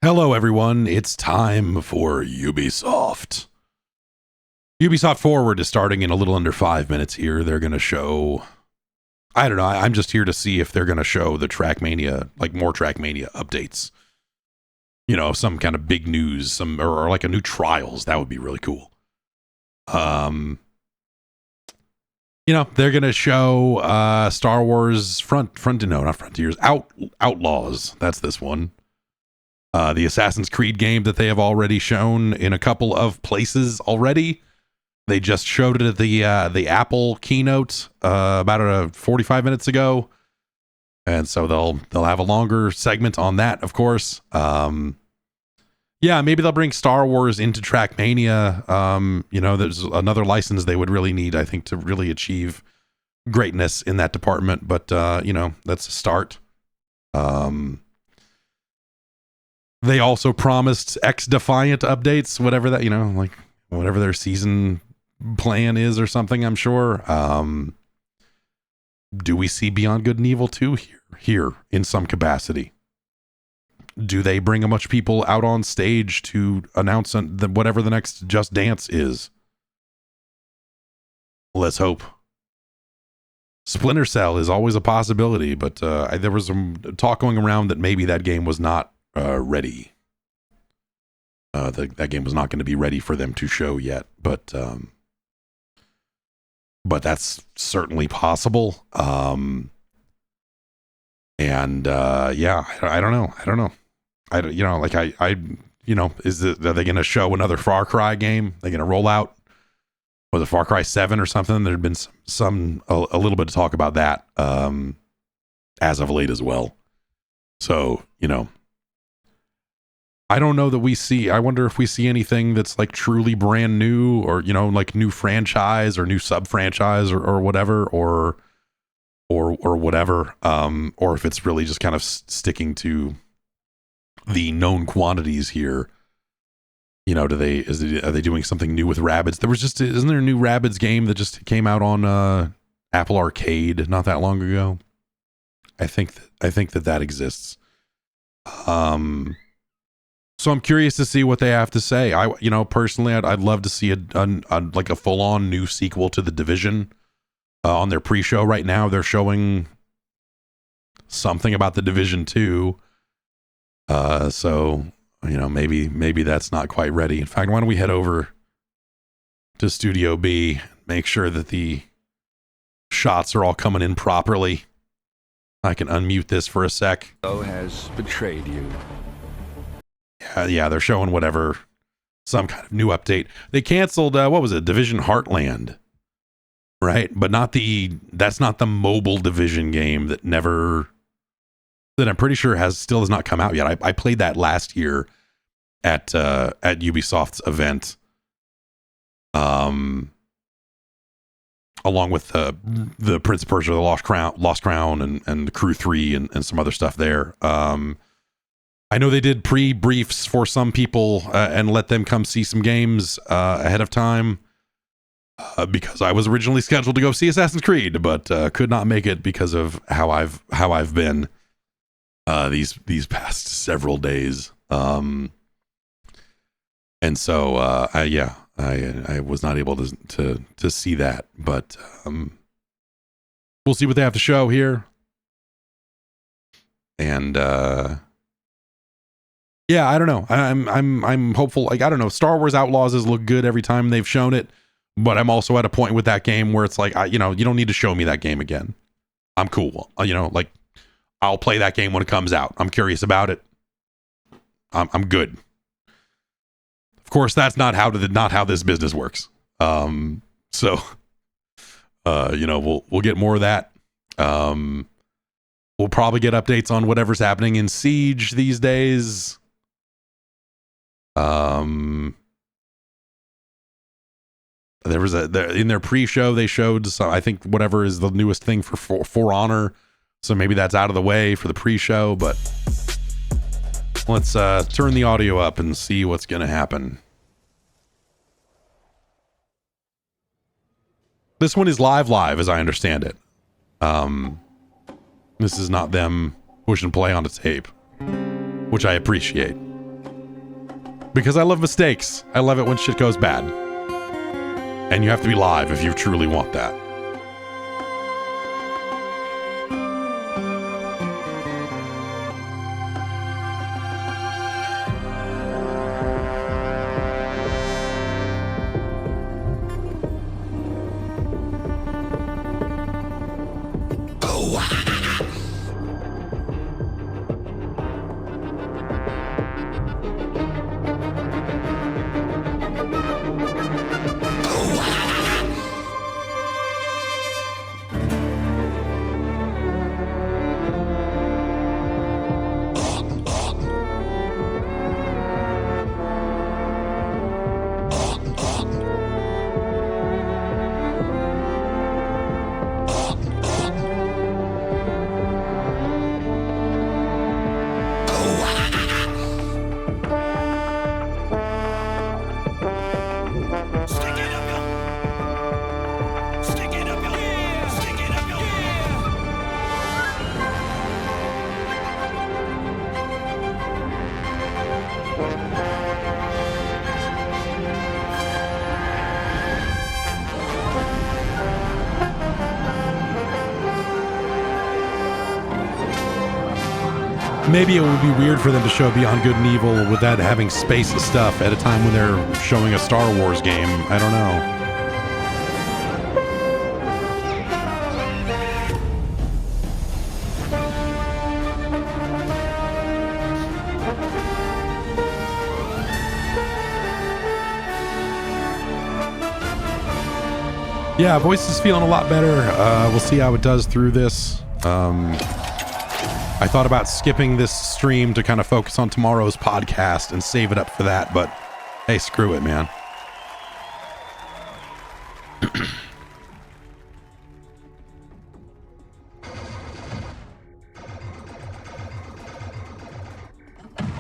Hello, everyone. It's time for Ubisoft. Ubisoft Forward is starting in a little under 5 minutes here. They're going to show... I don't know. I'm just here to see if they're going to show the Trackmania, like more Trackmania updates. You know, some kind of big news, or like a new Trials. That would be really cool. You know, they're going to show Star Wars not Frontiers, Outlaws. That's this one. The Assassin's Creed game that they have already shown in a couple of places already. They just showed it at the Apple keynote about 45 minutes ago, and so they'll have a longer segment on that, of course. Yeah, maybe they'll bring Star Wars into Trackmania. You know, there's another license they would really need, I think, to really achieve greatness in that department. But you know, that's a start. They also promised X-Defiant updates, whatever that, you know, like whatever their season plan is or something, I'm sure. Do we see Beyond Good and Evil 2 here in some capacity? Do they bring a bunch of people out on stage to announce whatever the next Just Dance is? Let's hope. Splinter Cell is always a possibility, but there was some talk going around that maybe that game was not ready. That game was not going to be ready for them to show yet, but that's certainly possible. Yeah, I don't know. Are they going to show another Far Cry game? They're going to roll out with a Far Cry 7 or something? There'd been a little bit of talk about that as of late as well. So, you know, I don't know that we see. I wonder if we see anything that's like truly brand new, or, you know, like new franchise or new sub franchise or whatever, or whatever. Or if it's really just kind of sticking to the known quantities here. You know, are they doing something new with Rabbids? Isn't there a new Rabbids game that just came out on Apple Arcade not that long ago? I think that exists. So I'm curious to see what they have to say. Personally, I'd love to see like a full-on new sequel to The Division. On their pre-show right now, they're showing something about The Division 2. So, you know, maybe that's not quite ready. In fact, why don't we head over to Studio B, make sure that the shots are all coming in properly. I can unmute this for a sec. Has betrayed you. Yeah, they're showing some kind of new update. They canceled, what was it? Division Heartland, right? But that's not the mobile Division game that I'm pretty sure still has not come out yet. I played that last year at Ubisoft's event, along with the Prince of Persia, the Lost Crown, and the Crew 3 and some other stuff there. I know they did pre-briefs for some people and let them come see some games ahead of time because I was originally scheduled to go see Assassin's Creed, but could not make it because of how I've been these past several days. And so I was not able to see that, but we'll see what they have to show here. And yeah, I don't know. I'm hopeful. Like, I don't know. Star Wars Outlaws has looked good every time they've shown it, but I'm also at a point with that game where it's like, you don't need to show me that game again. I'm cool. Like, I'll play that game when it comes out. I'm curious about it. I'm good. Of course, that's not how this business works. So, we'll get more of that. We'll probably get updates on whatever's happening in Siege these days. There was in their pre-show they showed some, I think whatever is the newest thing for Honor, so maybe that's out of the way for the pre-show. But let's turn the audio up and see what's gonna happen. This one is live as I understand it. This is not them push and play on a tape, which I appreciate. Because I love mistakes. I love it when shit goes bad. And you have to be live if you truly want that. Maybe it would be weird for them to show Beyond Good and Evil with that having space and stuff at a time when they're showing a Star Wars game. I don't know. Yeah, voice is feeling a lot better. We'll see how it does through this. I thought about skipping this stream to kind of focus on tomorrow's podcast and save it up for that, but hey, screw it, man.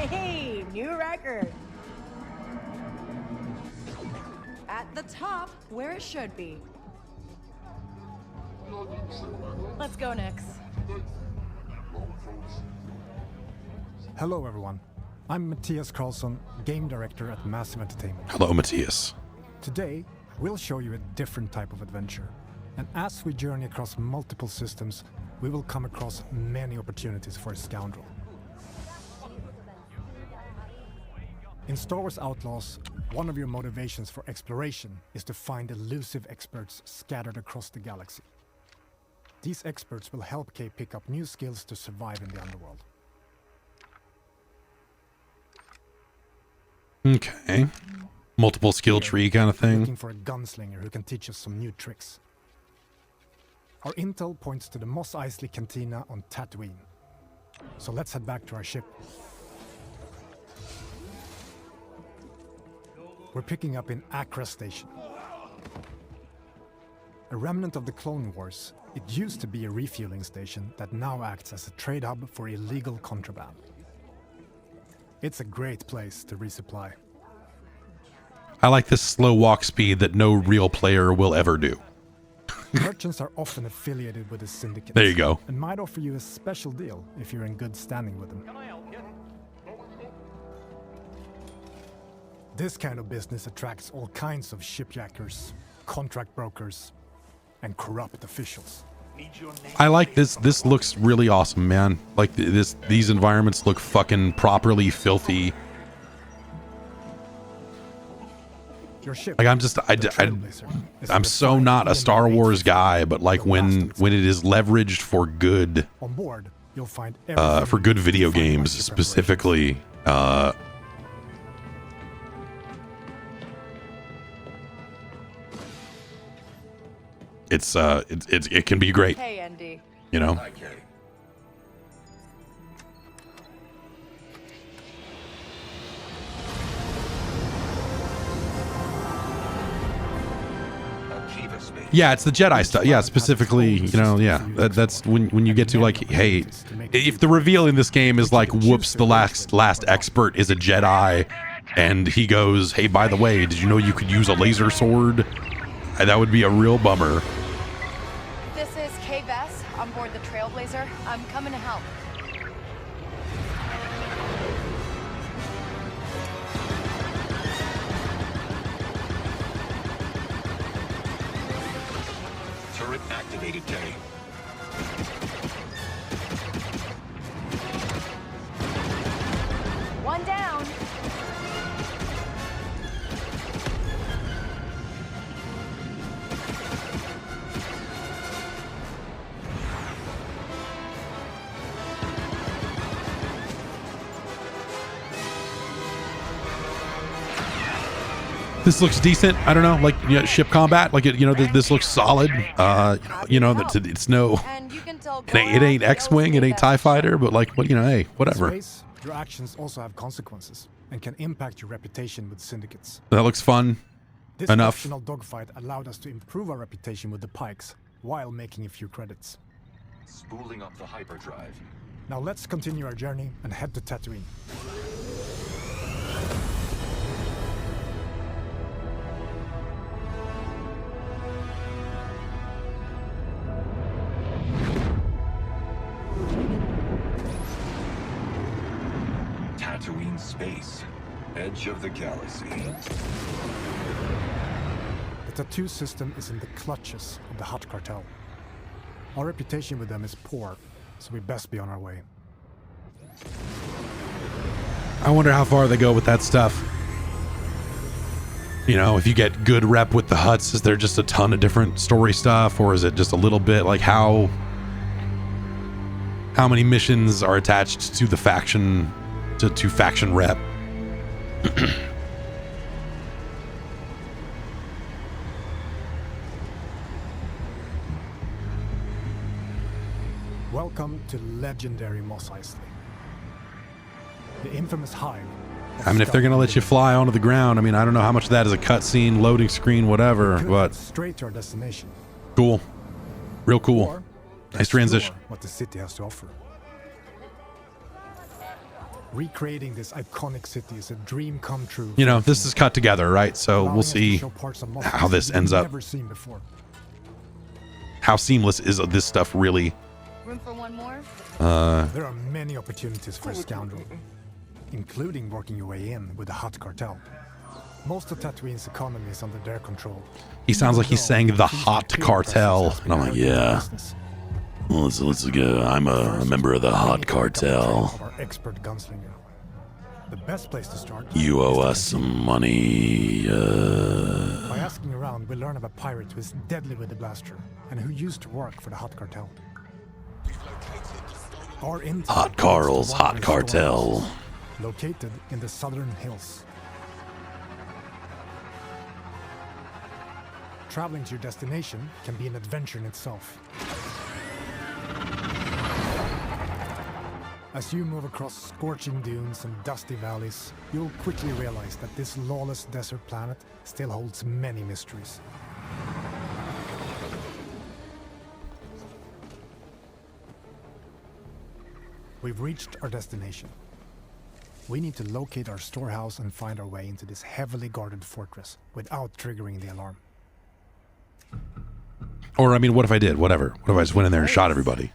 Hey, new record. At the top, where it should be. Let's go, Nix. Hello everyone, I'm Matthias Karlsson, Game Director at Massive Entertainment. Hello, Matthias. Today, we'll show you a different type of adventure. And as we journey across multiple systems, we will come across many opportunities for a scoundrel. In Star Wars Outlaws, one of your motivations for exploration is to find elusive experts scattered across the galaxy. These experts will help Kay pick up new skills to survive in the underworld. Okay. Multiple skill tree kind of thing. Looking for a gunslinger who can teach us some new tricks. Our intel points to the Mos Eisley Cantina on Tatooine. So let's head back to our ship. We're picking up in Accra Station. A remnant of the Clone Wars, it used to be a refueling station that now acts as a trade hub for illegal contraband. It's a great place to resupply. I like this slow walk speed that no real player will ever do. Merchants are often affiliated with the syndicate. There you go. And might offer you a special deal if you're in good standing with them. This kind of business attracts all kinds of shipjackers, contract brokers, and corrupt officials. I like this. This looks really awesome, man. Like these environments look fucking properly filthy. Your ship, Like I'm so not a Star Wars guy, but like when it is leveraged for good, on board, you'll find for good video games specifically, it can be great. Hey, Andy. You know. Yeah, it's the Jedi stuff. Yeah, specifically, you know, yeah. That's when you get to like, hey, if the reveal in this game is like, whoops, the last expert is a Jedi, and he goes, hey, by the way, did you know you could use a laser sword? That would be a real bummer. This is Kay Vess on board the Trailblazer. I'm coming to help. This looks decent. I don't know, like, you know, ship combat, like, it, you know, this looks solid. You know, it's no, And you can tell it ain't X-Wing, it ain't TIE Fighter, but like, what, you know, hey, whatever. In space, your actions also have consequences and can impact your reputation with syndicates. That looks fun. This Enough. optional dogfight allowed us to improve our reputation with the Pikes while making a few credits. Spooling up the hyperdrive. Now let's continue our journey and head to Tatooine. Tatooine space. Edge of the galaxy. The Tattoo system is in the clutches of the Hutt cartel. Our reputation with them is poor, so we best be on our way. I wonder how far they go with that stuff. You know, if you get good rep with the Hutts, is there just a ton of different story stuff, or is it just a little bit? Like, how many missions are attached to the faction, to faction rep? Welcome to legendary Mos Eisley. The infamous hive. I mean, if they're gonna let you fly onto the ground, I mean, I don't know how much of that is a cutscene, loading screen, whatever, but straight to our destination. cool, real cool, Or nice transition. explore what the city has to offer. Recreating this iconic city is a dream come true. You know, this is cut together, right? So allowing we'll us to see show parts of Mos how this Eisley ends we've up. Never seen before. How seamless is this stuff really? Room for one more? There are many opportunities for a scoundrel, including working your way in with the Hutt cartel. Most of Tatooine's economy is under their control. He sounds like he's saying the Hutt cartel, and I'm like, yeah. Well, let's go. I'm a member of the Hutt cartel. Of our expert gunslinger. The best place to start. You is owe to us some money. By asking around, we learn of a pirate who is deadly with the blaster and who used to work for the Hutt cartel. Our intel Hot Carl's leads to one Hot of their Cartel. storehouses, located in the southern hills. Traveling to your destination can be an adventure in itself. As you move across scorching dunes and dusty valleys, you'll quickly realize that this lawless desert planet still holds many mysteries. We've reached our destination. We need to locate our storehouse and find our way into this heavily guarded fortress without triggering the alarm. Or, I mean, what if I did? Whatever. What if I just went in there and shot everybody?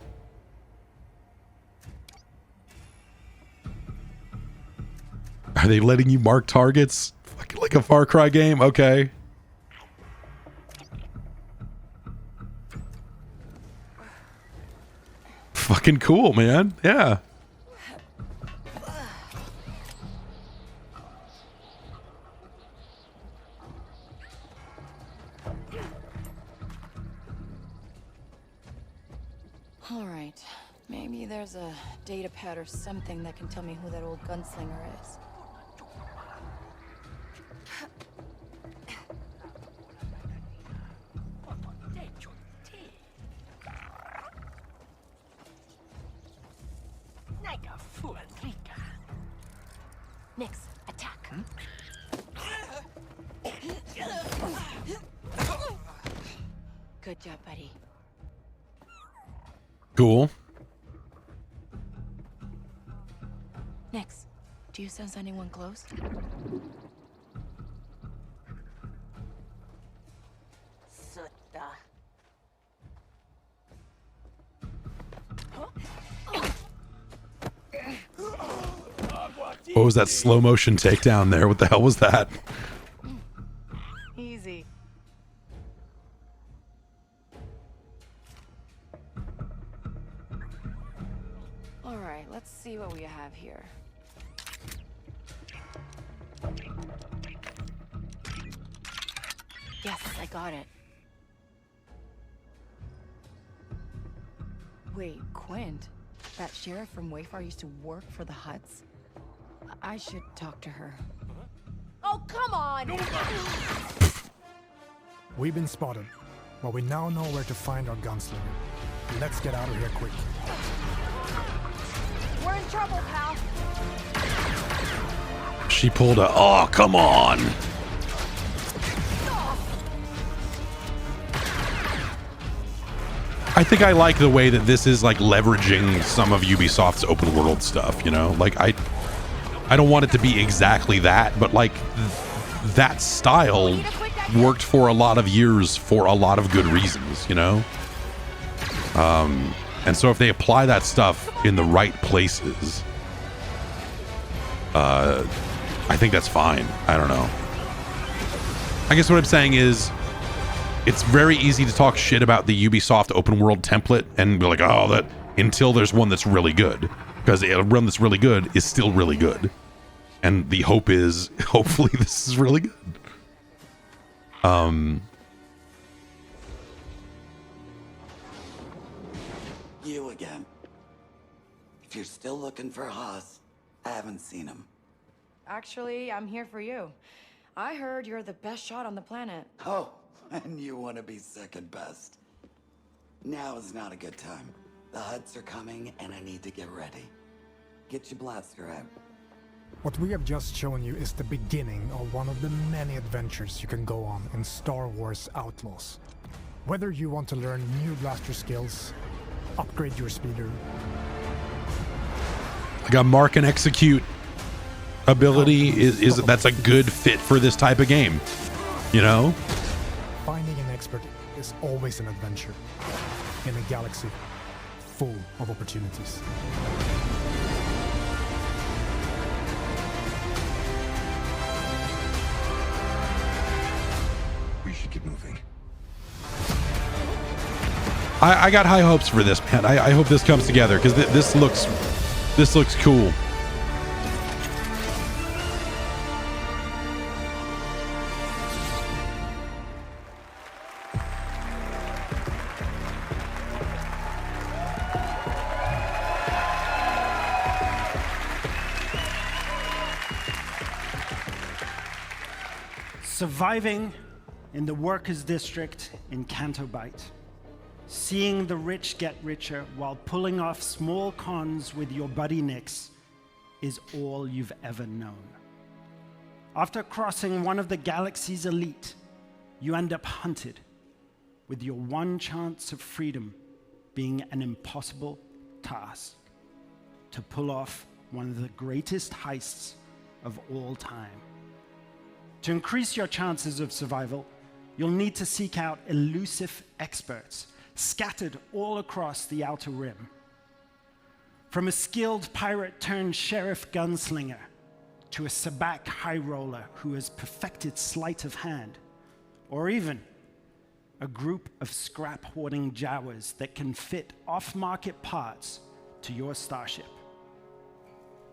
Are they letting you mark targets? Like a Far Cry game? Okay. Fucking cool, man. Yeah. All right. Maybe there's a data pad or something that can tell me who that old gunslinger is. Nix, attack. Good job, buddy. Cool. Nix, do you sense anyone close? Sutta. What was that slow motion takedown there? What the hell was that? Easy. All right, let's see what we have here. Yes, I got it. Wait, Quint? That sheriff from Wayfar used to work for the Hutts? I should talk to her. Oh, come on! We've been spotted, but we now know where to find our gunslinger. Let's get out of here quick. We're in trouble, pal. She pulled a, oh, come on. I think I like the way that this is like leveraging some of Ubisoft's open world stuff, you know? Like I don't want it to be exactly that, but like that style worked for a lot of years for a lot of good reasons, you know? And so if they apply that stuff in the right places, I think that's fine. I don't know. I guess what I'm saying is it's very easy to talk shit about the Ubisoft open world template and be like, oh, that until there's one that's really good, because a run that's really good is still really good. And the hope is hopefully this is really good. You again. If you're still looking for Haas, I haven't seen him. Actually, I'm here for you. I heard you're the best shot on the planet. Oh, and you want to be second best. Now is not a good time. The Huts are coming and I need to get ready. Get your blaster out. What we have just shown you is the beginning of one of the many adventures you can go on in Star Wars Outlaws. Whether you want to learn new blaster skills, upgrade your speeder, like a mark and execute ability is that's a good fit for this type of game, you know? finding an expert is always an adventure in a galaxy full of opportunities. We should get moving. I got high hopes for this, man. I hope this comes together because this looks cool. Surviving in the workers' district in Canto Bight. Seeing the rich get richer while pulling off small cons with your buddy Nix is all you've ever known. After crossing one of the galaxy's elite, you end up hunted, with your one chance of freedom being an impossible task: to pull off one of the greatest heists of all time. To increase your chances of survival, you'll need to seek out elusive experts scattered all across the Outer Rim. From a skilled pirate-turned-sheriff gunslinger to a sabacc high roller who has perfected sleight of hand, or even a group of scrap-hoarding Jawas that can fit off-market parts to your starship.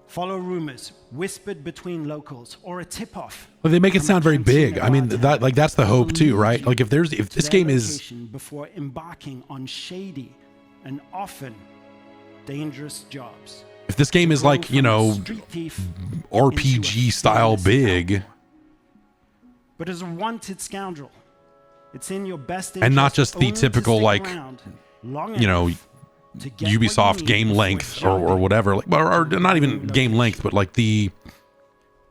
Follow rumors whispered between locals or a tip-off. Well, they make it sound very big. I mean, that's the hope too, right? Like if this game is before embarking on shady and often dangerous jobs. If this game is like, you know, RPG style big, but as a wanted scoundrel, it's in your best interest and not just the typical like, you know, Ubisoft game length or whatever, like, or not even game length, but like the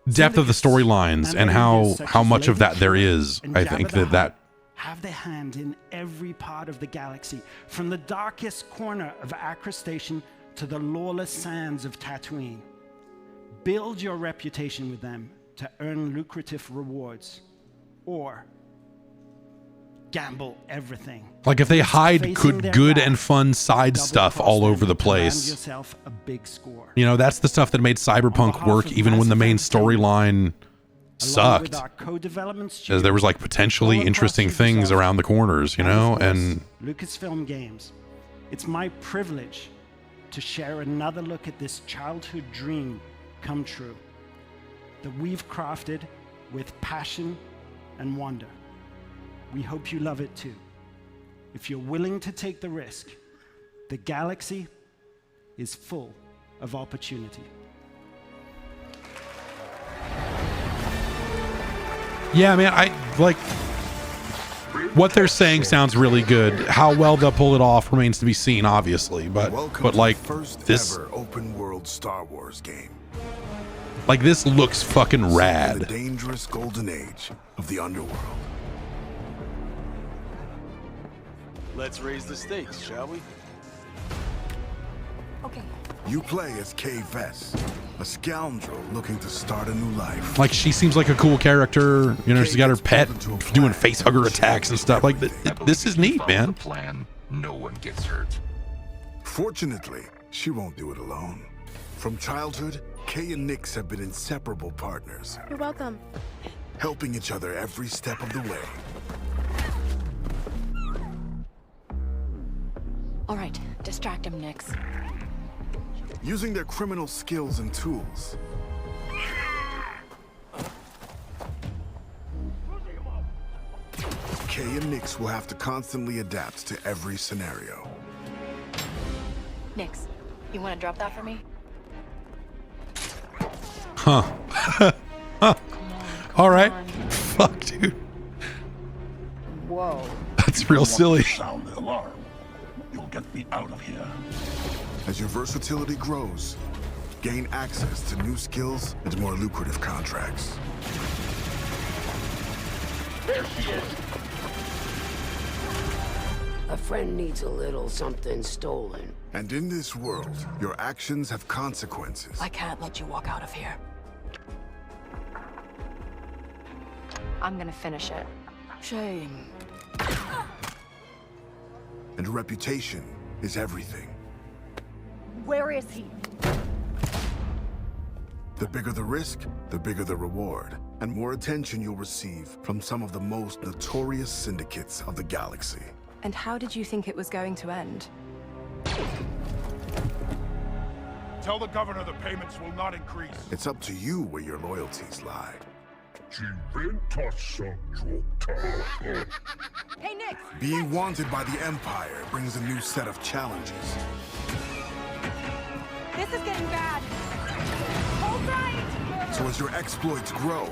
depth of the storylines and how much of that there is. I think that have their hand in every part of the galaxy, from the darkest corner of Acre Station to the lawless sands of Tatooine. Build your reputation with them to earn lucrative rewards, or gamble everything. Like if they hide good and fun side stuff all over the place. Yourself a big score. You know, that's the stuff that made Cyberpunk work even when the main storyline sucked. As there was like potentially interesting things around the corners, you know, and Lucasfilm Games. It's my privilege to share another look at this childhood dream come true that we've crafted with passion and wonder. We hope you love it too. If you're willing to take the risk, the galaxy is full of opportunity. Yeah, man, I like what they're saying sounds really good. How well they'll pull it off remains to be seen, obviously. But like this ever open world Star Wars game. Like this looks fucking rad. The dangerous golden age of the underworld. Let's raise the stakes, shall we? Okay. You play as Kay Vess, a scoundrel looking to start a new life. Like she seems like a cool character. You know, she's got her pet doing face hugger attacks and stuff. Like this is neat, man. Plan. No one gets hurt. Fortunately, she won't do it alone. From childhood, Kay and Nix have been inseparable partners, You're welcome. helping each other every step of the way. All right, distract him, Nix. Using their criminal skills and tools. Kay and Nix will have to constantly adapt to every scenario. Nix, you want to drop that for me? Huh. Huh. Come All right. on. Fuck, dude. Whoa. That's real silly. Sound the alarm. You'll get me out of here. As your versatility grows, gain access to new skills and more lucrative contracts. There she is. A friend needs a little something stolen. And in this world, your actions have consequences. I can't let you walk out of here. I'm gonna finish it. Shame. And reputation is everything. Where is he? The bigger the risk, the bigger the reward, and more attention you'll receive from some of the most notorious syndicates of the galaxy. And how did you think it was going to end? Tell the governor the payments will not increase. It's up to you where your loyalties lie. Hey, Nix! Being wanted by the Empire brings a new set of challenges. This is getting bad. Hold tight! So as your exploits grow,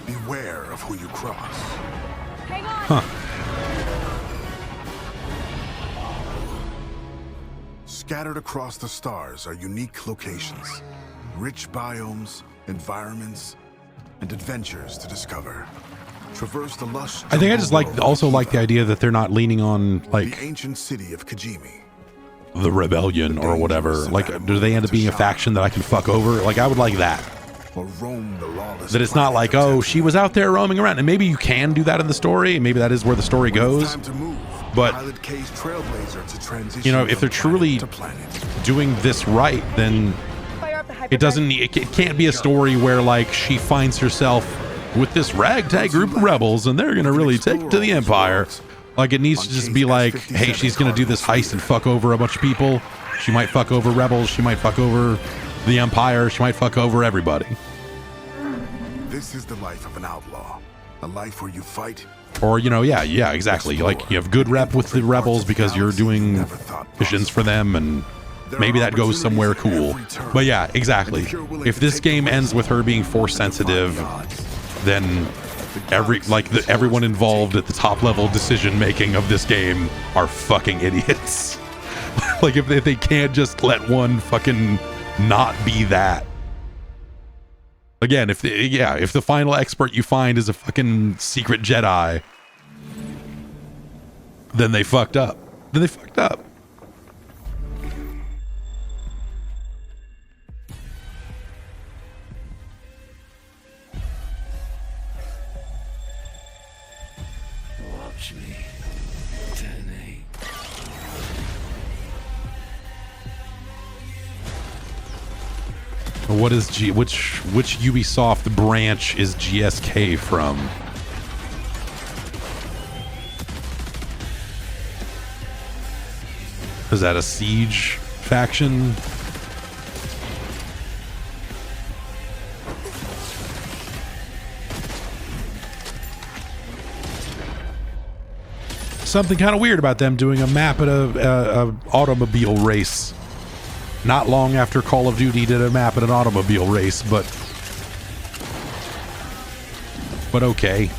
beware of who you cross. Hang on! Scattered across the stars are unique locations, rich biomes, environments, and adventures to discover. Traverse the lush. I think I just also like the idea that they're not leaning on like the ancient city of Kijimi. The rebellion or whatever. Like, do they end up being a faction that I can fuck over? Like, I would like that. Or roam the lawless that it's not like, oh, she was out there roaming around. And maybe you can do that in the story. And maybe that is where the story goes. But, you know, if they're truly doing this right, then it can't be a story where, like, she finds herself with this ragtag group of rebels and they're going to really take it to the Empire. Like, it needs to just be like, hey, she's going to do this heist and fuck over a bunch of people. She might fuck over rebels. She might fuck over the Empire. She might fuck over everybody. This is the life of an outlaw. A life where you fight. Or, you know, yeah, exactly. Like, you have good rep with the rebels because you're doing missions for them, and maybe that goes somewhere cool. But yeah, exactly. If this game ends with her being force sensitive, then everyone involved at the top level decision making of this game are fucking idiots. Like, if they can't just let one fucking not be that. Again, if the final expert you find is a fucking secret Jedi, then they fucked up. Watch me detonate. What is which Ubisoft branch is GSK from? Is that a Siege faction? Something kind of weird about them doing a map at a automobile race. Not long after Call of Duty did a map at an automobile race, but but okay.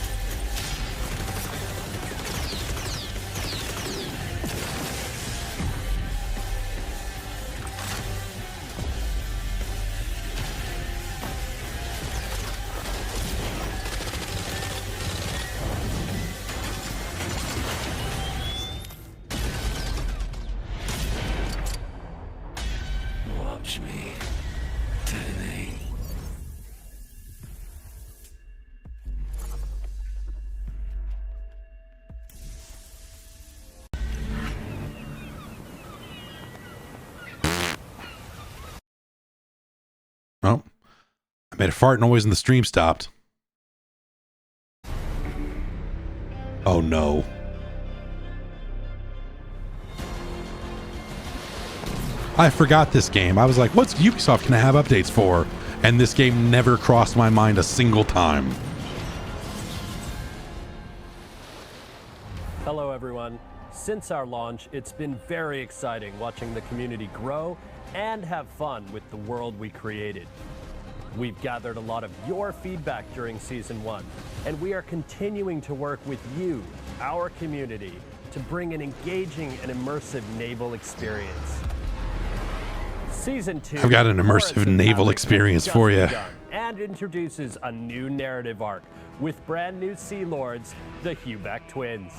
Watch me. Detonate. Oh, I made a fart noise and the stream stopped. Oh no. I forgot this game. I was like, what's Ubisoft gonna have updates for? And this game never crossed my mind a single time. Hello everyone. Since our launch, it's been very exciting watching the community grow and have fun with the world we created. We've gathered a lot of your feedback during Season 1, and we are continuing to work with you, our community, to bring an engaging and immersive naval experience. Season 2 I've got an immersive naval experience for you. And introduces a new narrative arc with brand new Sea Lords, the Hubeck twins.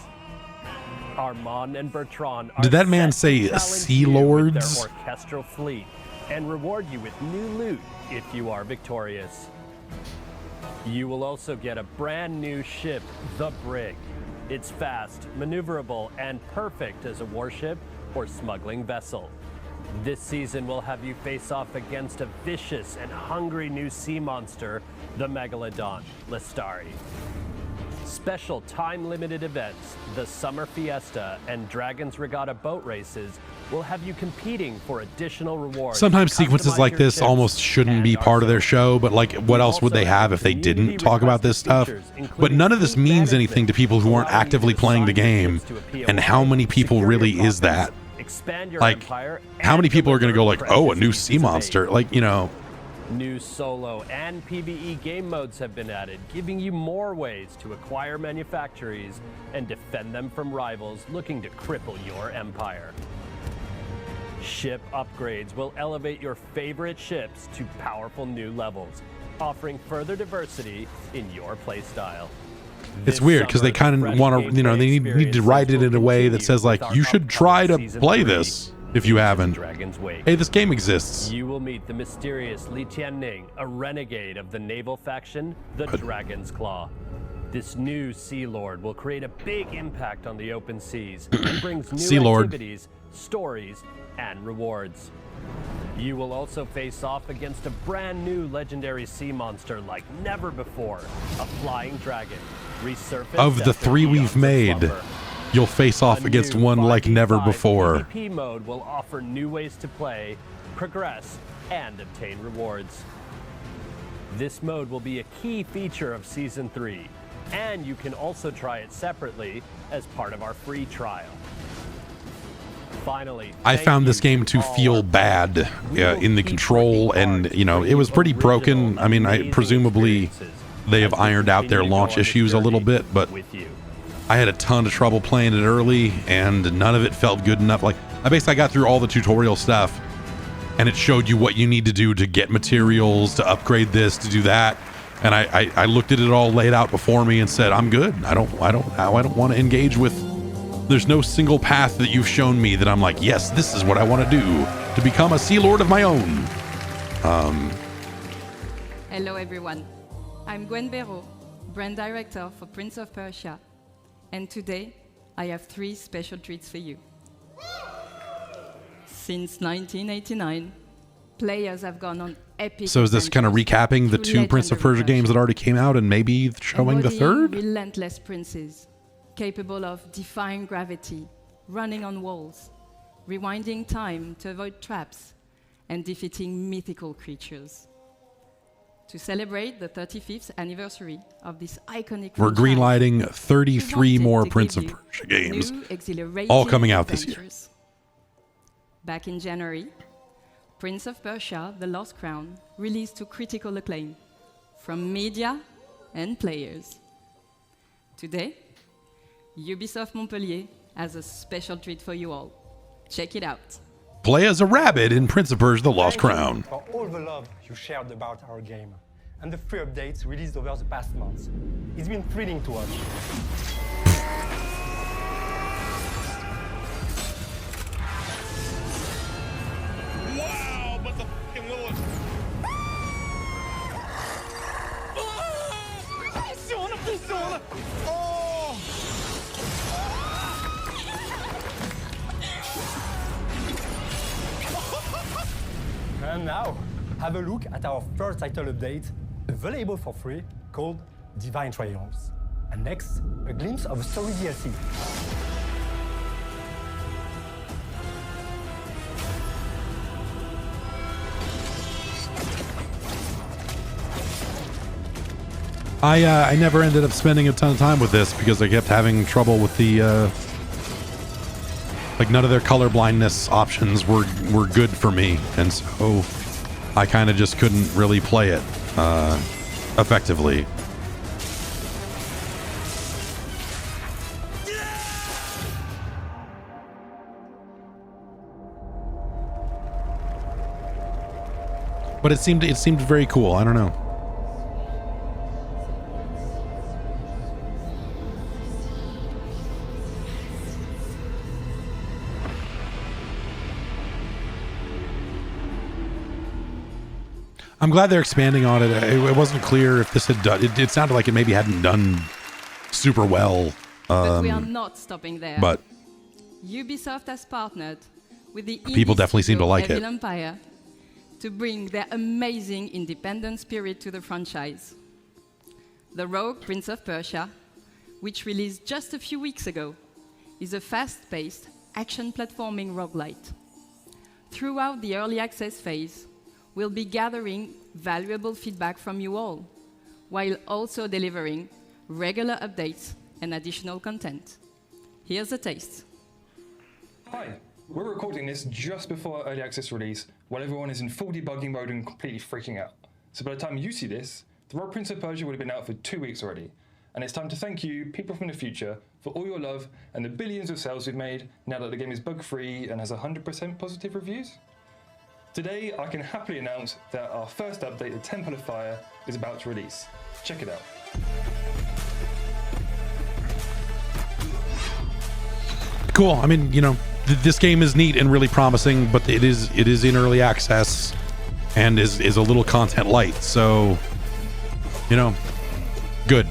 Armand and Bertrand are Did that man set to say challenge Sea you with Lords? their orchestral fleet and reward you with new loot if you are victorious. You will also get a brand new ship, the Brig. It's fast, maneuverable, and perfect as a warship or smuggling vessel. This season will have you face off against a vicious and hungry new sea monster, the Megalodon, Lestari. Special time-limited events, the Summer Fiesta and Dragon's Regatta boat races will have you competing for additional rewards. Sometimes sequences like this almost shouldn't be part of their show, but like, what else would they have if they didn't talk about this stuff? But none of this means anything to people who aren't actively playing the game. And how many people really is that? Like, how many people are going to go like, oh, a new sea monster? Like, you know. New solo and PvE game modes have been added, giving you more ways to acquire manufactories and defend them from rivals looking to cripple your empire. Ship upgrades will elevate your favorite ships to powerful new levels, offering further diversity in your playstyle. It's weird because they kind of want to, you know, they need to write it in a way that says like, you should try to play this if you haven't. Hey, this game exists. You will meet the mysterious Li Tianning, a renegade of the naval faction, the Dragon's Claw. This new Sea Lord will create a big impact on the open seas and brings new Sea Lord. activities, stories, and rewards. You will also face off against a brand new legendary sea monster like never before, a flying dragon. Resurfaced Of the after 3 we've eons of made, slumber. you'll face off against one like never before. PvP mode will offer new ways to play, progress, and obtain rewards. This mode will be a key feature of Season 3, and you can also try it separately as part of our free trial. Finally, I found this game to feel bad in the control, and you know, it was pretty broken. I mean, presumably they have ironed out their launch issues a little bit, but I had a ton of trouble playing it early, and none of it felt good enough. Like, I basically got through all the tutorial stuff, and it showed you what you need to do to get materials, to upgrade this, to do that. And I looked at it all laid out before me and said, I'm good. I don't want to engage with. There's no single path that you've shown me that I'm like, yes, this is what I want to do to become a Sea Lord of my own. Hello everyone. I'm Gwen Béraud, brand director for Prince of Persia. And today, I have 3 special treats for you. Since 1989, players have gone on epic. So is this kind of recapping the 2 Prince of Persia games that already came out and maybe showing the 3rd? Relentless princes, capable of defying gravity, running on walls, rewinding time to avoid traps, and defeating mythical creatures. To celebrate the 35th anniversary of this iconic We're greenlighting 33 more Prince of Persia games, all coming out this year. Back in January, Prince of Persia: The Lost Crown released to critical acclaim, from media and players. Today, Ubisoft Montpellier has a special treat for you all. Check it out. Play as a rabbit in Prince of Persia: The Lost Crown. For all the love you shared about our game and the free updates released over the past months. It's been thrilling to watch. Wow, but the fucking little... Pistole! Oh! And now, have a look at our first title update, available for free, called Divine Triumphs. And next, a glimpse of a story DLC. I never ended up spending a ton of time with this because I kept having trouble with the like none of their color blindness options were good for me, and so I kind of just couldn't really play it effectively. But it seemed very cool. I don't know. I'm glad they're expanding on it. It wasn't clear if this had done. It sounded like it maybe hadn't done super well. But we are not stopping there. But Ubisoft has partnered with the people definitely seem to like Evil it. Empire to bring their amazing independent spirit to the franchise. The Rogue Prince of Persia, which released just a few weeks ago, is a fast-paced action platforming roguelite. Throughout the early access phase, we'll be gathering valuable feedback from you all, while also delivering regular updates and additional content. Here's a taste. Hi, we're recording this just before early access release, while everyone is in full debugging mode and completely freaking out. So by the time you see this, The Rogue Prince of Persia would have been out for 2 weeks already. And it's time to thank you, people from the future, for all your love and the billions of sales we've made now that the game is bug-free and has 100% positive reviews. Today, I can happily announce that our first update, the Temple of Fire, is about to release. Check it out. Cool. I mean, you know, this game is neat and really promising, but it is in early access and is a little content light. So, you know, good.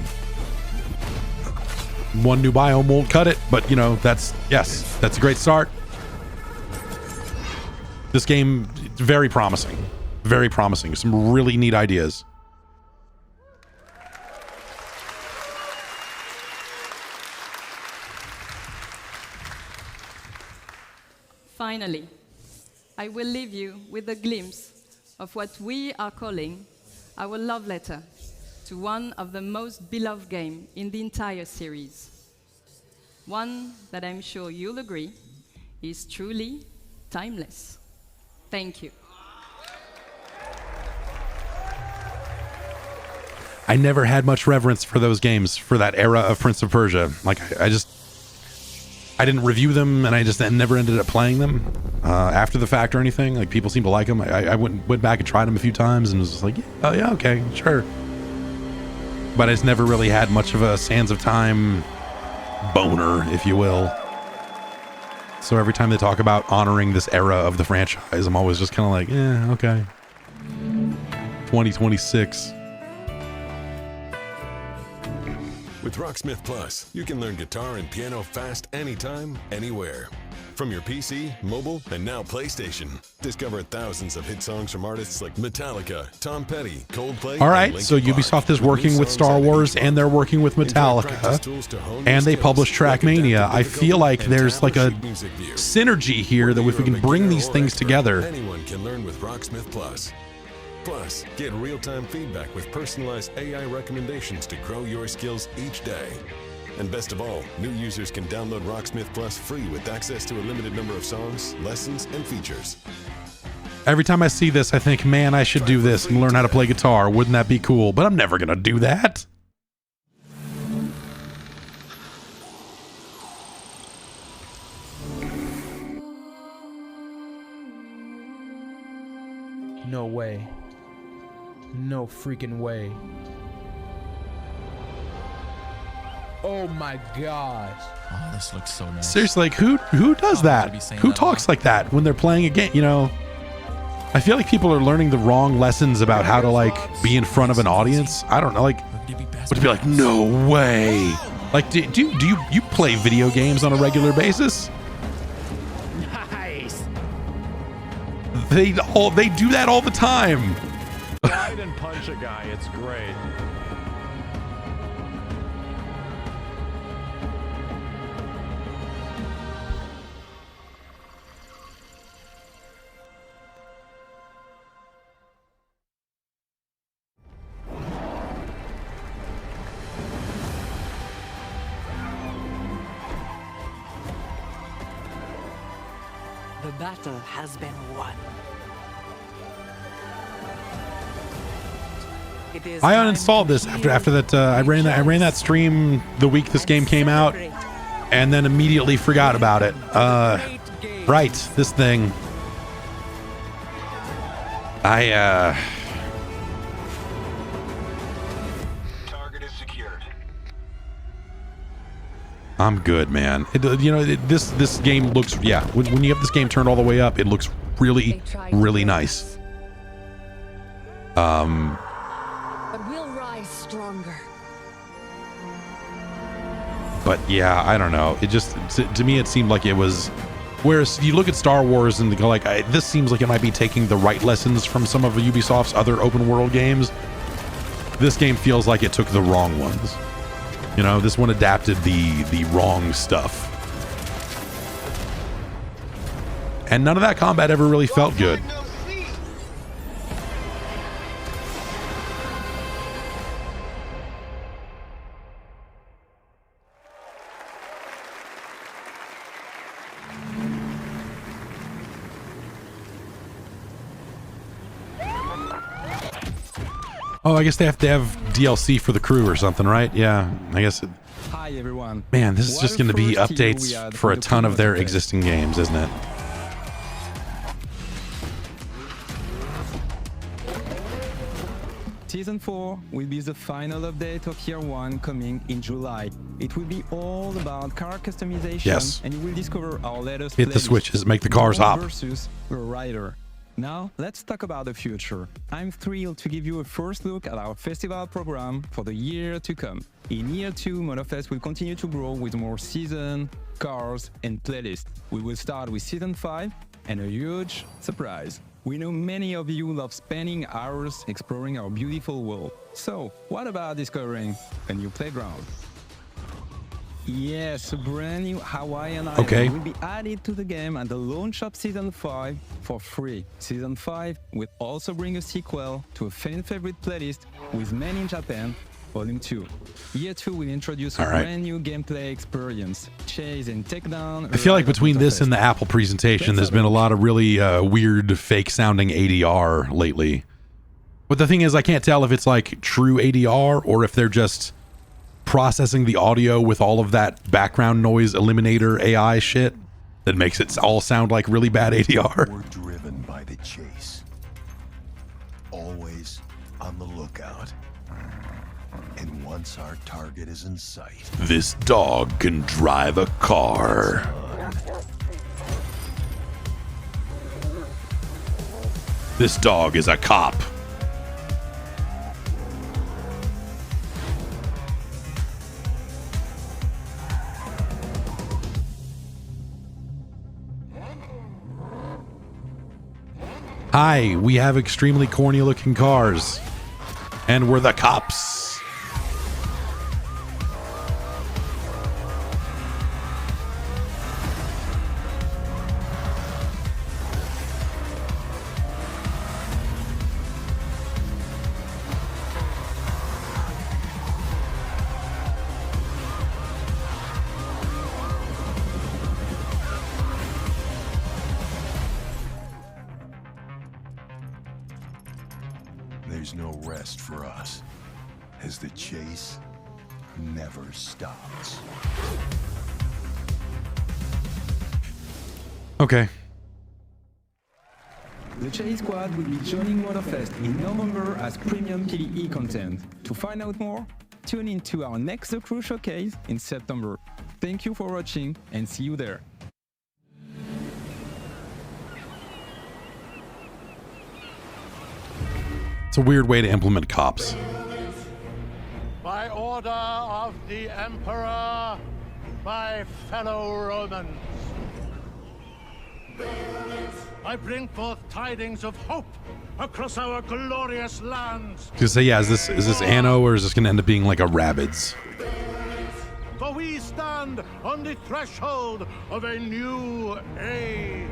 One new biome won't cut it, but you know, that's a great start. This game, very promising. Very promising. Some really neat ideas. Finally, I will leave you with a glimpse of what we are calling our love letter to one of the most beloved games in the entire series. One that I'm sure you'll agree is truly timeless. Thank you. I never had much reverence for those games, for that era of Prince of Persia. Like, I didn't review them, and I just never ended up playing them after the fact or anything. Like, people seem to like them. I went back and tried them a few times and was just like, oh yeah, okay, sure. But I just never really had much of a Sands of Time boner, if you will. So every time they talk about honoring this era of the franchise, I'm always just kind of like, yeah, okay. 2026. With Rocksmith Plus, you can learn guitar and piano fast anytime, anywhere. From your PC, mobile, and now PlayStation. Discover thousands of hit songs from artists like Metallica, Tom Petty, Coldplay. All right, so Ubisoft is working with Star Wars and they're working with Metallica, and they publish Trackmania. I feel like there's like a synergy here that if we can bring these things together. Anyone can learn with Rocksmith Plus. Plus, get real-time feedback with personalized AI recommendations to grow your skills each day. And best of all, new users can download Rocksmith Plus free with access to a limited number of songs, lessons, and features. Every time I see this, I think, man, I should do this and learn how to play guitar. Wouldn't that be cool? But I'm never going to do that. No way. No freaking way. Oh my gosh. Oh, this looks so nice. Seriously, like who does that? Who talks like that when they're playing a game? You know, I feel like people are learning the wrong lessons about how to like be in front of an audience. I don't know, like, but to be like, no way. Like, do you play video games on a regular basis? Nice. They do that all the time. Ride and punch a guy. It's great. The battle has been won. I uninstalled this after that. I ran that stream the week this game came out, and then immediately forgot about it. Right, this thing. I'm good, man. This game looks, yeah. When you have this game turned all the way up, it looks really, really nice. But we'll rise stronger. But yeah, I don't know. It just, to me, it seemed like it was. Whereas you look at Star Wars and go like, this seems like it might be taking the right lessons from some of Ubisoft's other open world games. This game feels like it took the wrong ones. You know, this one adapted the wrong stuff. And none of that combat ever really felt good. Oh, I guess they have to have DLC for the crew or something, right? Yeah, I guess. Hi everyone. Man, this is just going to be updates for a ton of their existing games, isn't it? Season 4 will be the final update of Year 1 coming in July. It will be all about car customization, Yes. and you will discover our latest Hit the playlist, switches, make the cars hop. versus a rider. Now, let's talk about the future. I'm thrilled to give you a first look at our festival program for the year to come. In Year 2, Monofest will continue to grow with more season, cars, and playlists. We will start with Season 5 and a huge surprise. We know many of you love spending hours exploring our beautiful world. So, what about discovering a new playground? Yes, a brand new Hawaiian island will be added to the game at the launch of Season 5 for free. Season 5 will also bring a sequel to a fan favorite playlist with Men in Japan, Volume 2. Year 2 will introduce a brand new gameplay experience, chase and take down. I feel like between this and the Apple presentation, there's been a lot of really weird, fake-sounding ADR lately. But the thing is, I can't tell if it's like true ADR or if they're just processing the audio with all of that background noise eliminator AI shit that makes it all sound like really bad ADR. We're driven by the chase. Always on the lookout. And once our target is in sight, This dog can drive a car. This dog is a cop. Hi, we have extremely corny looking cars. And we're the cops. there's no rest for us, as the chase never stops. Okay. The Chase Squad will be joining Motorfest in November as premium PvE content. To find out more, tune in to our next The Crew showcase in September. Thank you for watching and see you there. It's a weird way to implement cops. By order of the Emperor, my fellow Romans, I bring forth tidings of hope across our glorious lands. To say, yeah, is this Anno or is this going to end up being like a Rabbids? For we stand on the threshold of a new age.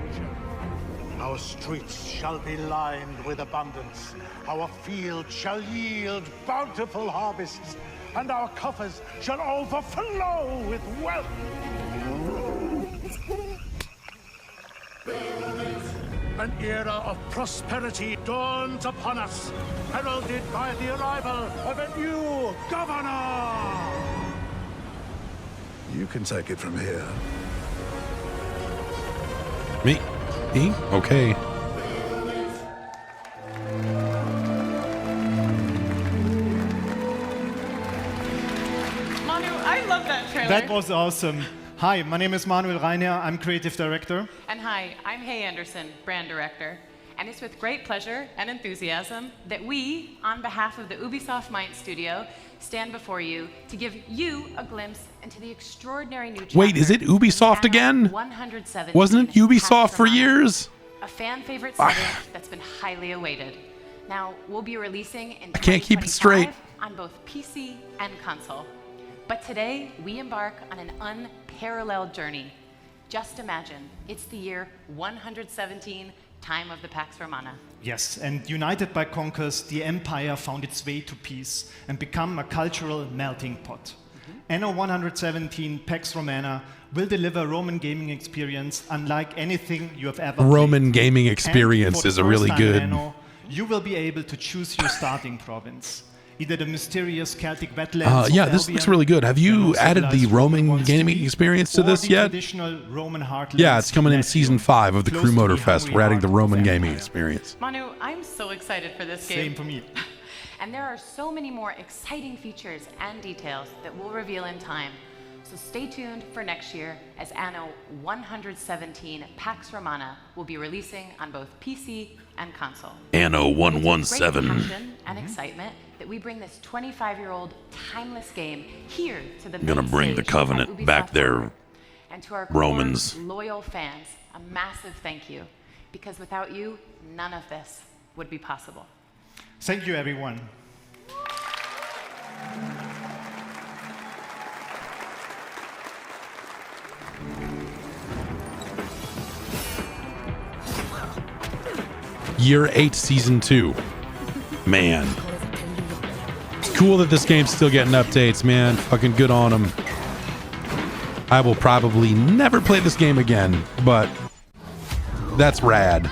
Our streets shall be lined with abundance. Our fields shall yield bountiful harvests, and our coffers shall overflow with wealth. An era of prosperity dawns upon us, heralded by the arrival of a new governor. You can take it from here. Me? Okay. Manu, I love that trailer. That was awesome. Hi, my name is Manuel Reiner. I'm creative director. And hi, I'm Hay Anderson, brand director. And it's with great pleasure and enthusiasm that we, on behalf of the Ubisoft Mind Studio, stand before you to give you a glimpse into the extraordinary new chapter. Wait, is it Ubisoft again? 117 Wasn't it Ubisoft for years? A fan favorite setting that's been highly awaited. Now, we'll be releasing in I can't keep it straight. on both PC and console. But today, we embark on an unparalleled journey. Just imagine, it's the year 117, time of the Pax Romana. Yes, and united by conquers, the Empire found its way to peace and become a cultural melting pot. Anno 117 Pax Romana will deliver Roman gaming experience unlike anything you have ever Roman played. gaming experience is a really good. Anno, you will be able to choose your starting province. Either the mysterious Celtic wetlands Yeah, of this looks really good. Have you added the Roman gaming experience to this yet? Roman heartlands. Yeah, it's coming in season 5 of the Crew Motorfest. We're adding the Roman gaming experience. Manu, I'm so excited for this game. Same for me. And there are so many more exciting features and details that we'll reveal in time. So stay tuned for next year as Anno 117 Pax Romana will be releasing on both PC and console. Anno It's with 117. great passion and excitement that we bring this 25-year-old timeless game here to the I'm gonna big bring the stage Covenant at Ubisoft back there, Forward. And to our Romans. core loyal fans, a massive thank you. Because without you, none of this would be possible. Thank you, everyone. Year 8, Season 2. Man. It's cool that this game's still getting updates, man. Fucking good on them. I will probably never play this game again, but that's rad.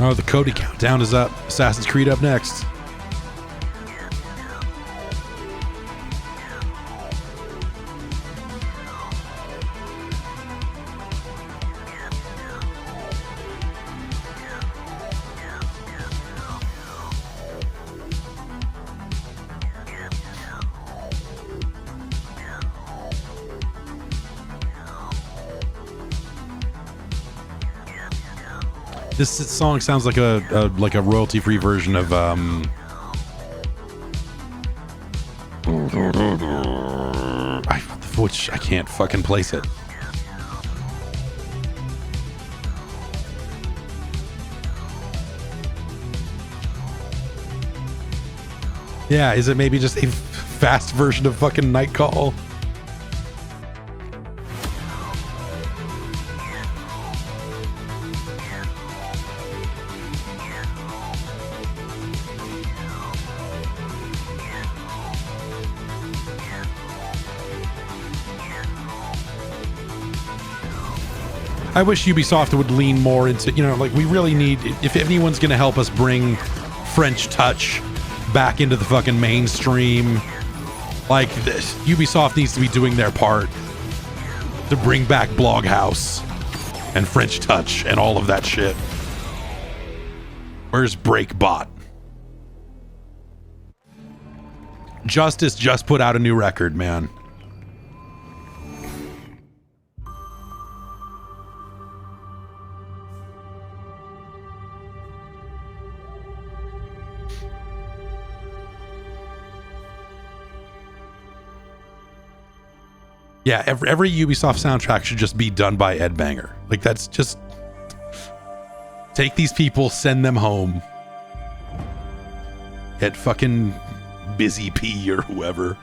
Oh, the Cody countdown is up. Assassin's Creed up next. This song sounds like a royalty-free version of which I can't fucking place it. Yeah, is it maybe just a fast version of fucking Night Call? I wish Ubisoft would lean more into, like we really need, if anyone's going to help us bring French touch back into the fucking mainstream. Like, Ubisoft needs to be doing their part to bring back Bloghouse and French Touch and all of that shit. Where's Breakbot? Justice just put out a new record, man. Yeah, every Ubisoft soundtrack should just be done by Ed Banger. Like, that's just... Take these people, send them home. At fucking Busy P or whoever.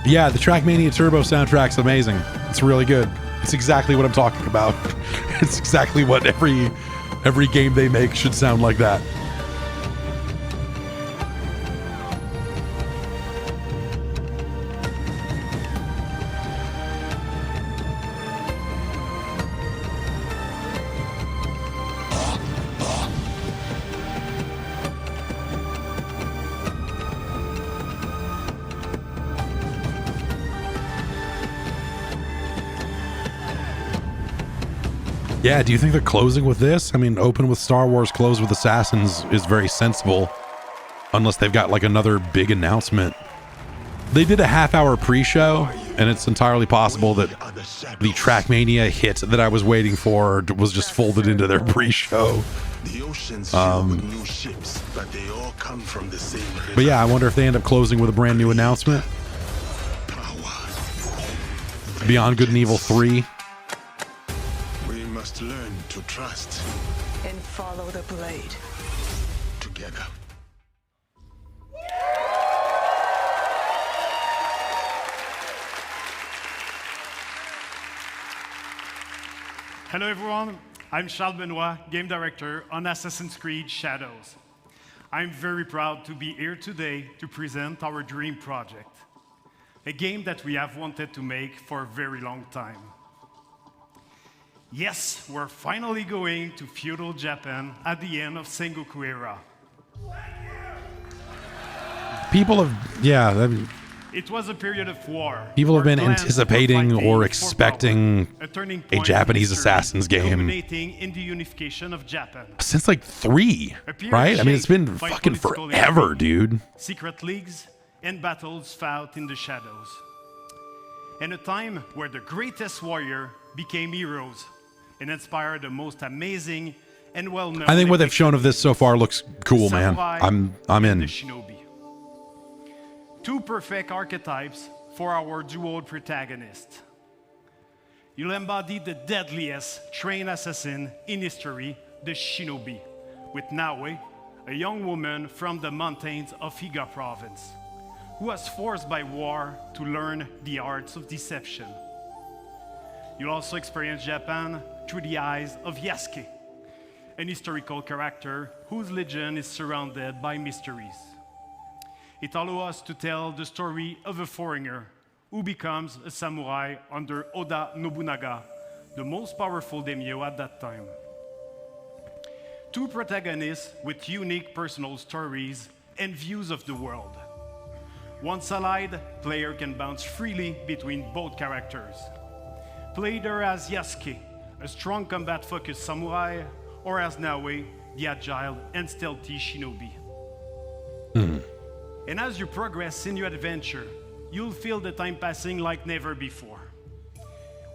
Yeah, the Trackmania Turbo soundtrack's amazing. It's really good. It's exactly what I'm talking about. It's exactly what every game they make should sound like that. Yeah, do you think they're closing with this? I mean, open with Star Wars, close with Assassins is very sensible. Unless they've got like another big announcement. They did a half-hour pre-show, and it's entirely possible that the Trackmania hit that I was waiting for was just folded into their pre-show. But yeah, I wonder if they end up closing with a brand new announcement. Beyond Good and Evil 3. Learn to trust and follow the blade together. Hello everyone, I'm Charles Benoit, game director on Assassin's Creed Shadows. I'm very proud to be here today to present our dream project, a game that we have wanted to make for a very long time. Yes, we're finally going to feudal Japan at the end of Sengoku era. People have, yeah, it was a period of war. People have been anticipating or expecting a Japanese Assassins game culminating in the unification of Japan. Since like 3, right? I mean, it's been fucking forever, dude. Secret leagues and battles fought in the shadows. And a time where the greatest warrior became heroes and inspired the most amazing and well-known. I think what they've shown of this so far looks cool, man. I'm in. Shinobi. Two perfect archetypes for our duo protagonist. You'll embody the deadliest trained assassin in history, the Shinobi, with Naue, a young woman from the mountains of Higa province, who was forced by war to learn the arts of deception. You'll also experience Japan through the eyes of Yasuke, an historical character whose legend is surrounded by mysteries. It allows us to tell the story of a foreigner who becomes a samurai under Oda Nobunaga, the most powerful daimyo at that time. Two protagonists with unique personal stories and views of the world. Once allied, player can bounce freely between both characters. Play either as Yasuke, a strong combat-focused samurai, or as Naue, the agile and stealthy shinobi. And as you progress in your adventure, you'll feel the time passing like never before.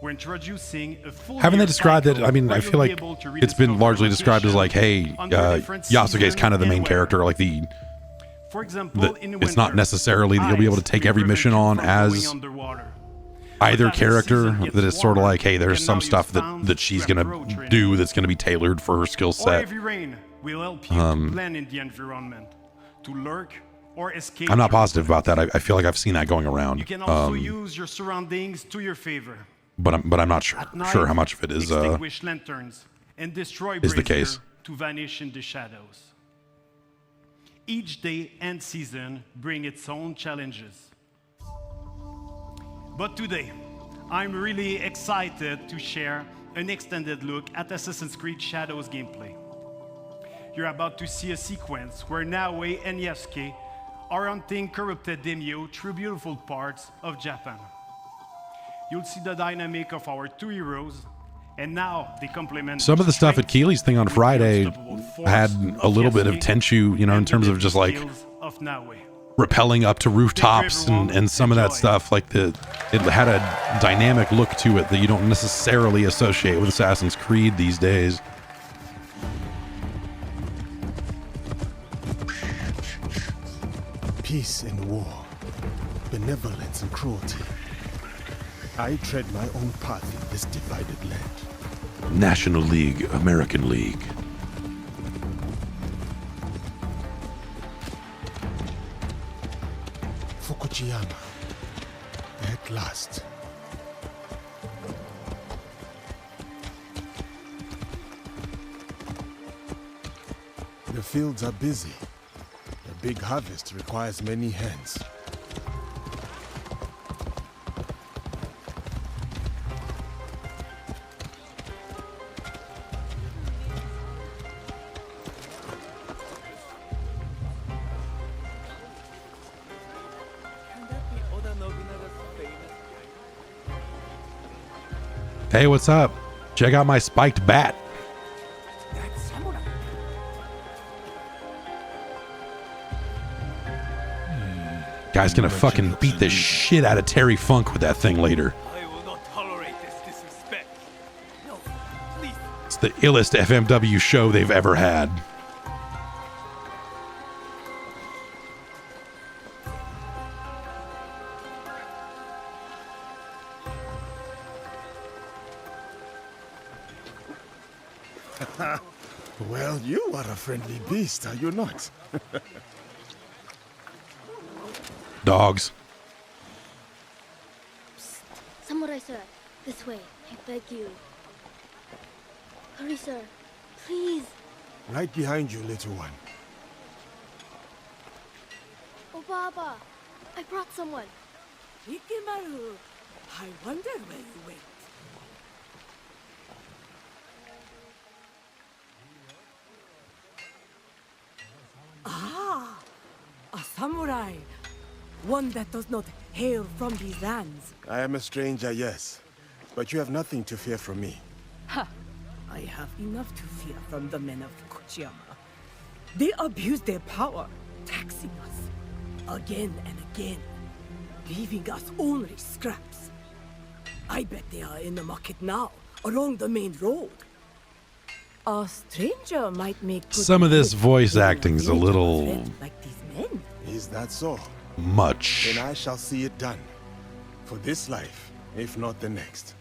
We're introducing a full. Haven't they described it? I mean, I feel like it's been largely described as like, hey, Yasuke is kind of the main character, like for example, it's not necessarily that you'll be able to take every mission on as either character, that it's sort of like, hey, there's some stuff that she's gonna do that's gonna be tailored for her skill set. Heavy rain will help you to blend in the environment, to lurk or escape. I'm not positive about that. I feel like I've seen that going around. You can also use your surroundings to your favor. But I'm not sure how much of it is extinguish lanterns and destroy is the case. to vanish in the shadows. Each day and season bring its own challenges. But today, I'm really excited to share an extended look at Assassin's Creed Shadows gameplay. You're about to see a sequence where Naoe and Yasuke are hunting corrupted daimyo through beautiful parts of Japan. You'll see the dynamic of our two heroes, and now they complement some of the stuff at Keely's thing on Friday had a little bit of Tenchu, you know, in terms of just like rappelling up to rooftops and some of that stuff. Like it had a dynamic look to it that you don't necessarily associate with Assassin's Creed these days. Peace and war, benevolence and cruelty. I tread my own path in this divided land. National League, American League. Fukushima, at last. The fields are busy. A big harvest requires many hands. Hey, what's up? Check out my spiked bat. Guy's gonna fucking beat the shit out of Terry Funk with that thing later. I will not tolerate this disrespect. No, please. It's the illest FMW show they've ever had. Well, you are a friendly beast, are you not? Dogs. Psst. Samurai sir, this way, I beg you. Hurry sir, please. Right behind you, little one. Oh Baba, I brought someone. Ikimaru, I wonder where you went. Ah, a samurai. One that does not hail from these lands. I am a stranger, yes. But you have nothing to fear from me. Ha! I have enough to fear from the men of Fukushima. They abuse their power, taxing us again and again, leaving us only scraps. I bet they are in the market now, along the main road. A stranger might make good Some of this voice acting's a little like these men. Is that so? Much. Then I shall see it done. For this life, if not the next.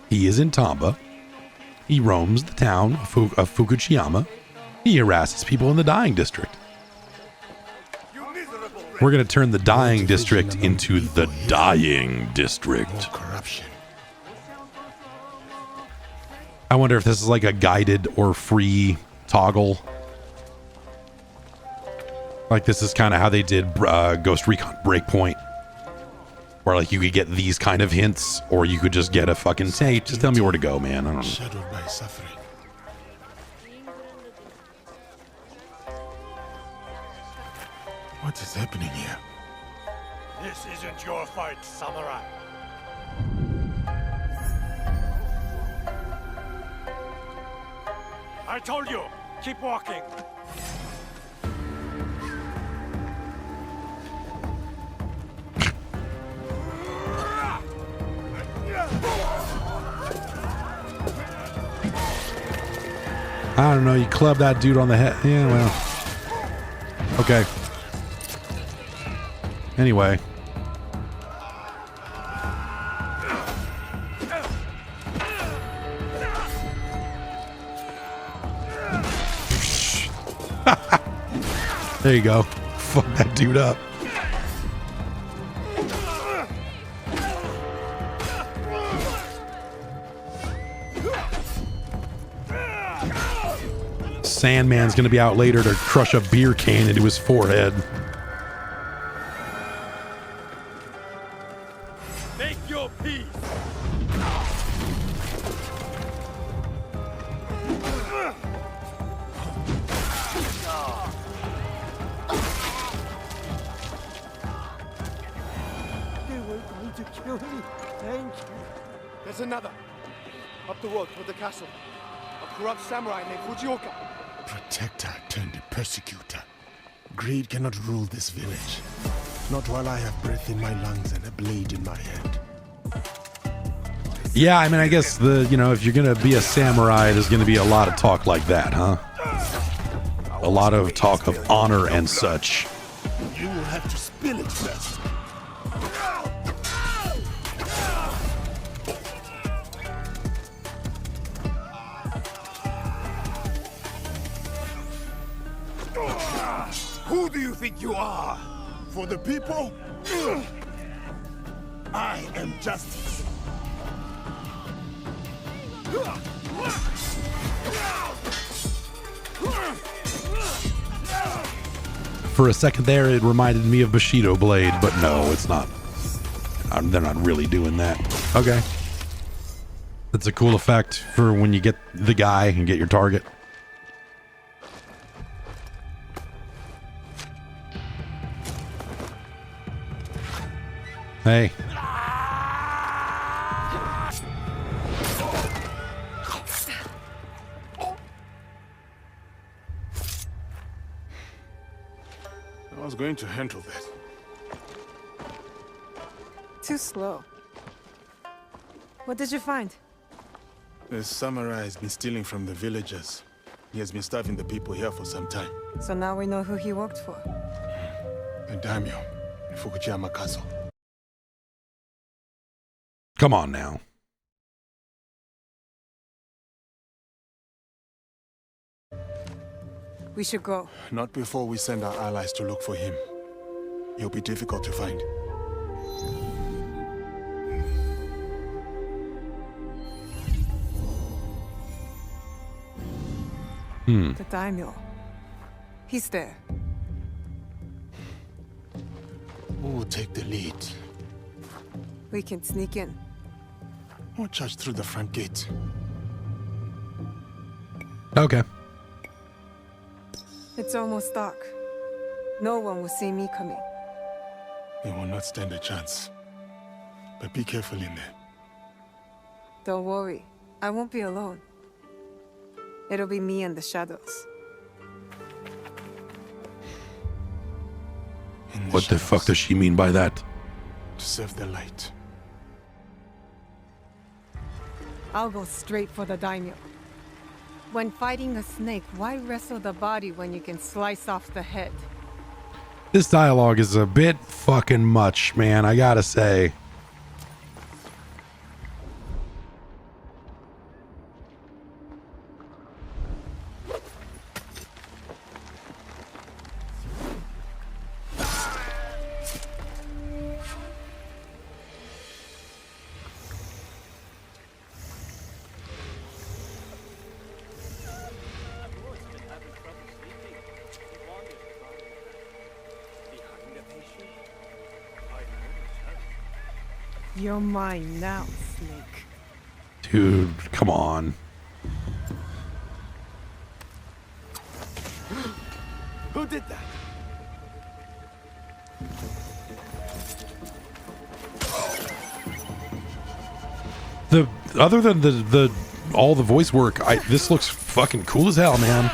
He is in Tamba. He roams the town of Fukushima. He harasses people in the dying district. We're going to turn the dying district into the dying district. I wonder if this is like a guided or free toggle. Like this is kind of how they did Ghost Recon Breakpoint. Where like you could get these kind of hints, or you could just get a fucking, hey, just tell me where to go, man. I don't know. Shadowed by suffering. What is happening here? This isn't your fight, samurai. I told you, keep walking. I don't know, you club that dude on the head. Yeah, well. Okay. Anyway. There you go. Fuck that dude up. Sandman's gonna be out later to crush a beer can into his forehead. Make your peace. They were going to kill me. Thank you. There's another. Up the road toward the castle. A corrupt samurai named Fujioka. Protector turned persecutor. Greed cannot rule this village. Not while I have breath in my lungs and a blade in my hand. Yeah, I mean, I guess if you're gonna be a samurai, there's gonna be a lot of talk like that, huh? A lot of talk of honor and such. You will have to spill it first. Who do you think you are? For the people, I am justice. For a second there, it reminded me of Bushido Blade, but no, it's not. They're not really doing that. Okay. That's a cool effect for when you get the guy and get your target. Hey. I was going to handle that. Too slow. What did you find? The samurai has been stealing from the villagers. He has been starving the people here for some time. So now we know who he worked for. The daimyo in Fukuyama Castle. Come on now. We should go. Not before we send our allies to look for him. He'll be difficult to find. The daimyo. He's there. Who will take the lead? We can sneak in. Or charge through the front gate. Okay. It's almost dark. No one will see me coming. They will not stand a chance. But be careful in there. Don't worry. I won't be alone. It'll be me and the shadows. What the fuck does she mean by that? To serve the light. I'll go straight for the daimyo. When fighting a snake, why wrestle the body when you can slice off the head? This dialogue is a bit fucking much, man, I gotta say. You're mine now, snake. Dude, come on. Who did that? Other than the all the voice work, this looks fucking cool as hell, man.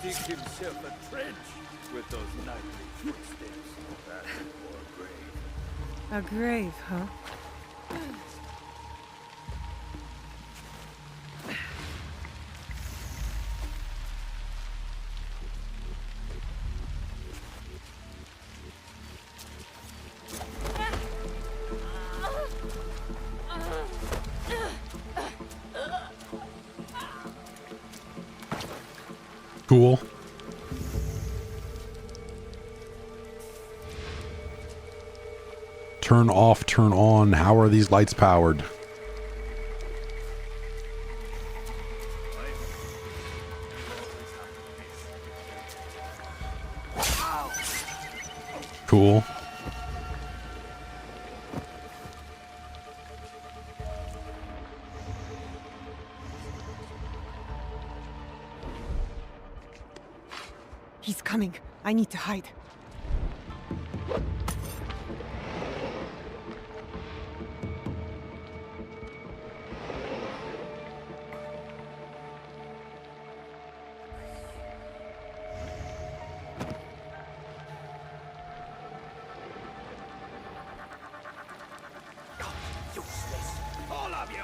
dig himself a trench with those nightly footsteps. That or a grave. A grave, huh? Cool. Turn off, turn on. How are these lights powered? Cool. He's coming. I need to hide. Useless, all of you!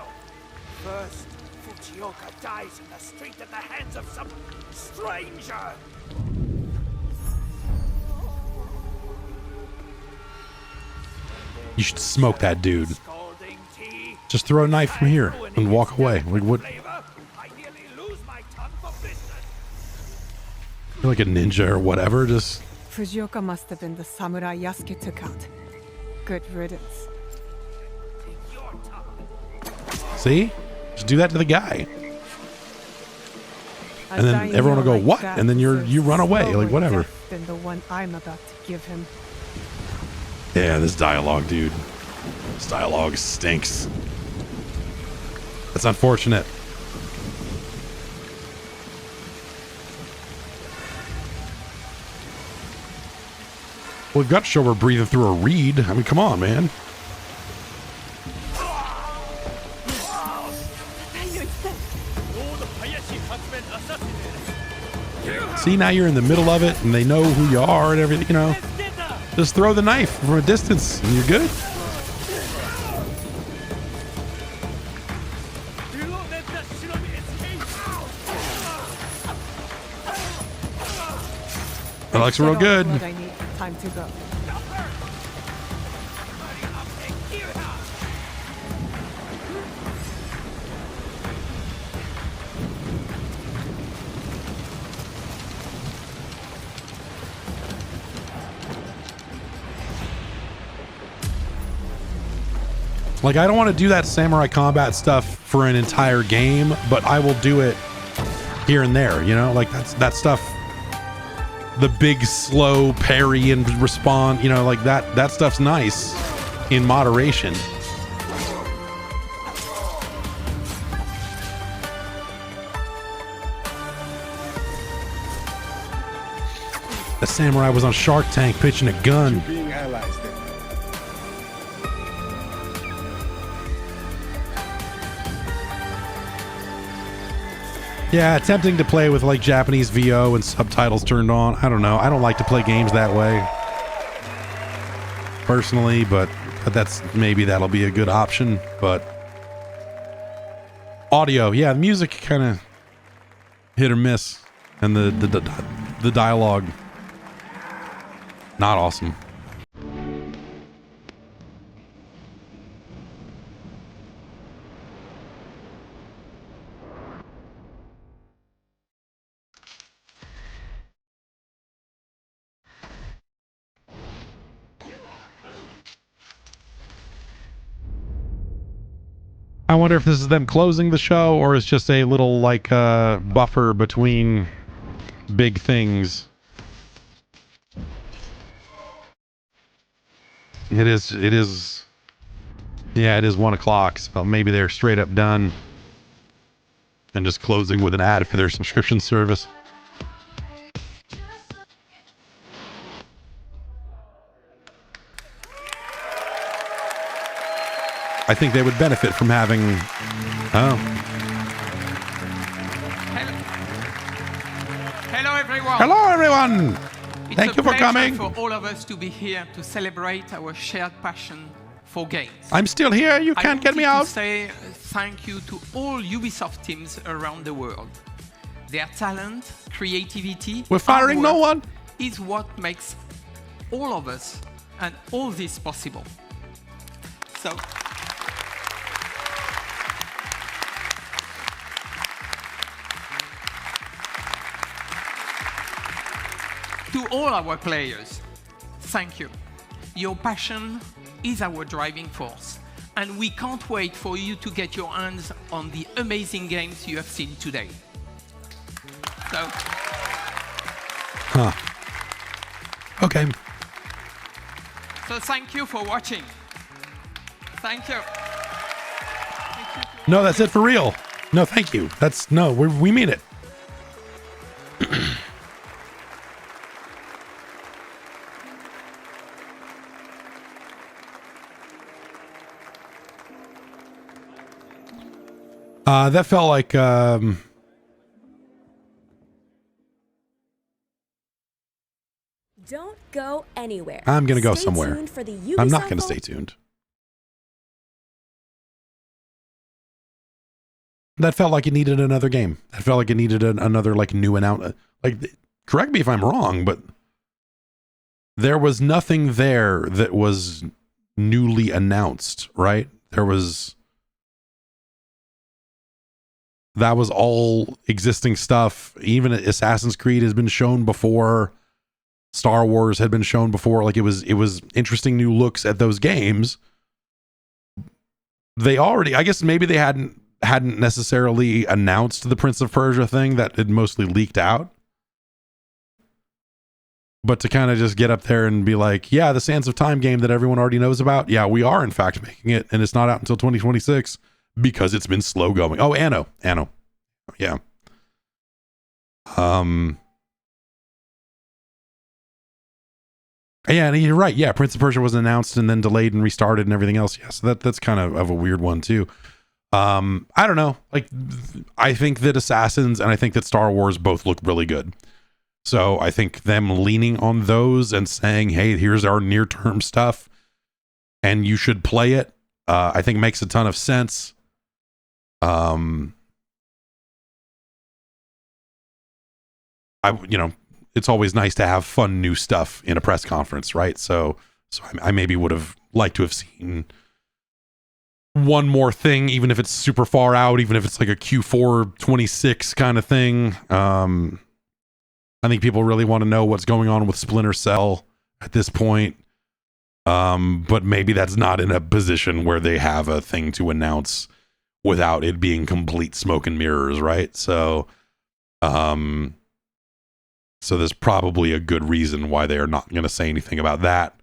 First, Fujioka dies in the street at the hands of some stranger! You should smoke that dude. Just throw a knife from here and walk away. Like what? You're like a ninja or whatever. Just Fujioka must have been the samurai Yasuke took out. Good riddance. see? Just do that to the guy. And then everyone will go, what? And then you run away. Like, whatever. Than the one I'm about to give him. Yeah, this dialogue, dude. This dialogue stinks. That's unfortunate. Well, we've got to show we're breathing through a reed. I mean, come on, man. See, now you're in the middle of it, and they know who you are and everything, you know. Just throw the knife from a distance, and you're good. That looks real good. I need time to go. Like, I don't want to do that samurai combat stuff for an entire game, but I will do it here and there, you know? Like, that stuff, the big slow parry and respond, you know, like that stuff's nice in moderation. The samurai was on Shark Tank pitching a gun. Being allies then. Yeah, attempting to play with like Japanese VO and subtitles turned on. I don't know. I don't like to play games that way personally, but that's maybe that'll be a good option. But audio, yeah, the music kind of hit or miss, and the dialogue not awesome. I wonder if this is them closing the show or it's just a little like buffer between big things. It is yeah, it is 1 o'clock, so maybe they're straight up done and just closing with an ad for their subscription service. I think they would benefit from having... Oh. Hello, everyone. Hello, everyone. It's Thank you for coming. for all of us to be here to celebrate our shared passion for games. I'm still here. You can't get me I out. wanted to say thank you to all Ubisoft teams around the world. Their talent, creativity, We're firing no one. is what makes all of us and all this possible. So. To all our players, thank you. Your passion is our driving force, and we can't wait for you to get your hands on the amazing games you have seen today. So. Huh. Okay. So thank you for watching. Thank you. No, that's it for real. No, thank you. We mean it. That felt like Don't go anywhere. I'm gonna go Stay somewhere. tuned for the I'm not Ubisoft gonna stay tuned. That felt like it needed another game. That felt like it needed another like new announcement. Like, correct me if I'm wrong, but there was nothing there that was newly announced, right? That was all existing stuff. Even Assassin's Creed has been shown before. Star Wars had been shown before. Like, it was interesting new looks at those games. They already, I guess maybe they hadn't necessarily announced the Prince of Persia thing, that had mostly leaked out. But to kind of just get up there and be like, yeah, the Sands of Time game that everyone already knows about. Yeah, we are in fact making it, and it's not out until 2026 because it's been slow going. Oh, Anno. Yeah. Yeah, and you're right. Yeah, Prince of Persia was announced and then delayed and restarted and everything else. Yeah, so that's kind of a weird one too. I don't know. Like, I think that Assassins and I think that Star Wars both look really good. So I think them leaning on those and saying, hey, here's our near-term stuff and you should play it, I think makes a ton of sense. It's always nice to have fun new stuff in a press conference, right? So I maybe would have liked to have seen one more thing, even if it's super far out, even if it's like a Q4 26 kind of thing. I think people really want to know what's going on with Splinter Cell at this point. But maybe that's not in a position where they have a thing to announce without it being complete smoke and mirrors, right? So there's probably a good reason why they are not going to say anything about that.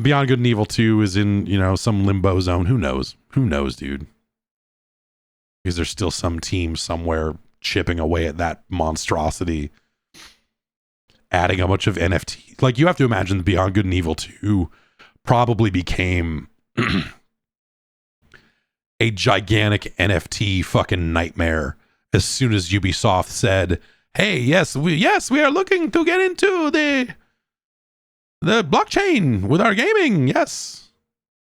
Beyond Good and Evil 2 is in, some limbo zone. Who knows? Who knows, dude? Because there's still some team somewhere chipping away at that monstrosity, adding a bunch of NFT. Like, you have to imagine that Beyond Good and Evil 2 probably became a gigantic NFT fucking nightmare as soon as Ubisoft said, hey, yes, we are looking to get into the blockchain with our gaming. Yes.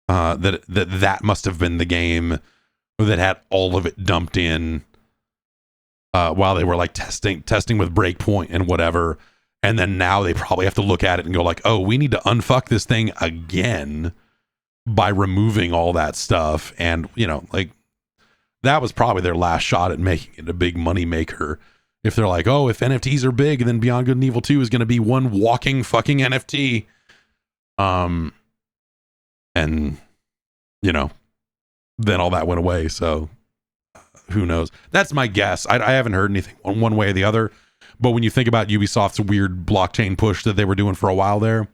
That must have been the game that had all of it dumped in while they were like testing with Breakpoint and whatever. And then now they probably have to look at it and go like, oh, we need to unfuck this thing again by removing all that stuff. And, like, that was probably their last shot at making it a big money maker. If they're like, oh, if NFTs are big, then Beyond Good and Evil 2 is going to be one walking fucking NFT. And, then all that went away. So who knows? That's my guess. I haven't heard anything one way or the other. But when you think about Ubisoft's weird blockchain push that they were doing for a while there,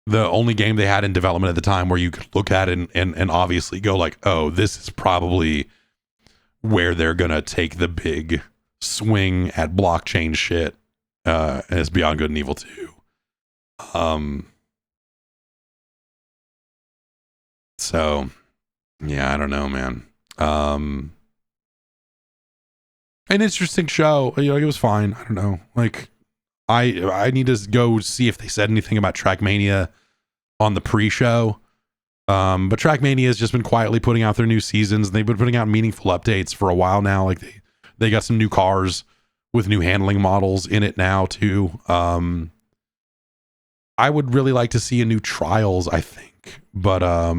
the only game they had in development at the time where you could look at it and obviously go like, oh, this is probably where they're going to take the big swing at blockchain shit, is Beyond Good and Evil 2. So yeah, I don't know, man. an interesting show. You know, it was fine. I don't know. Like, I need to go see if they said anything about Trackmania on the pre-show. But Trackmania has just been quietly putting out their new seasons. They've been putting out meaningful updates for a while now. Like they got some new cars with new handling models in it now too. I would really like to see a new Trials, I think, but I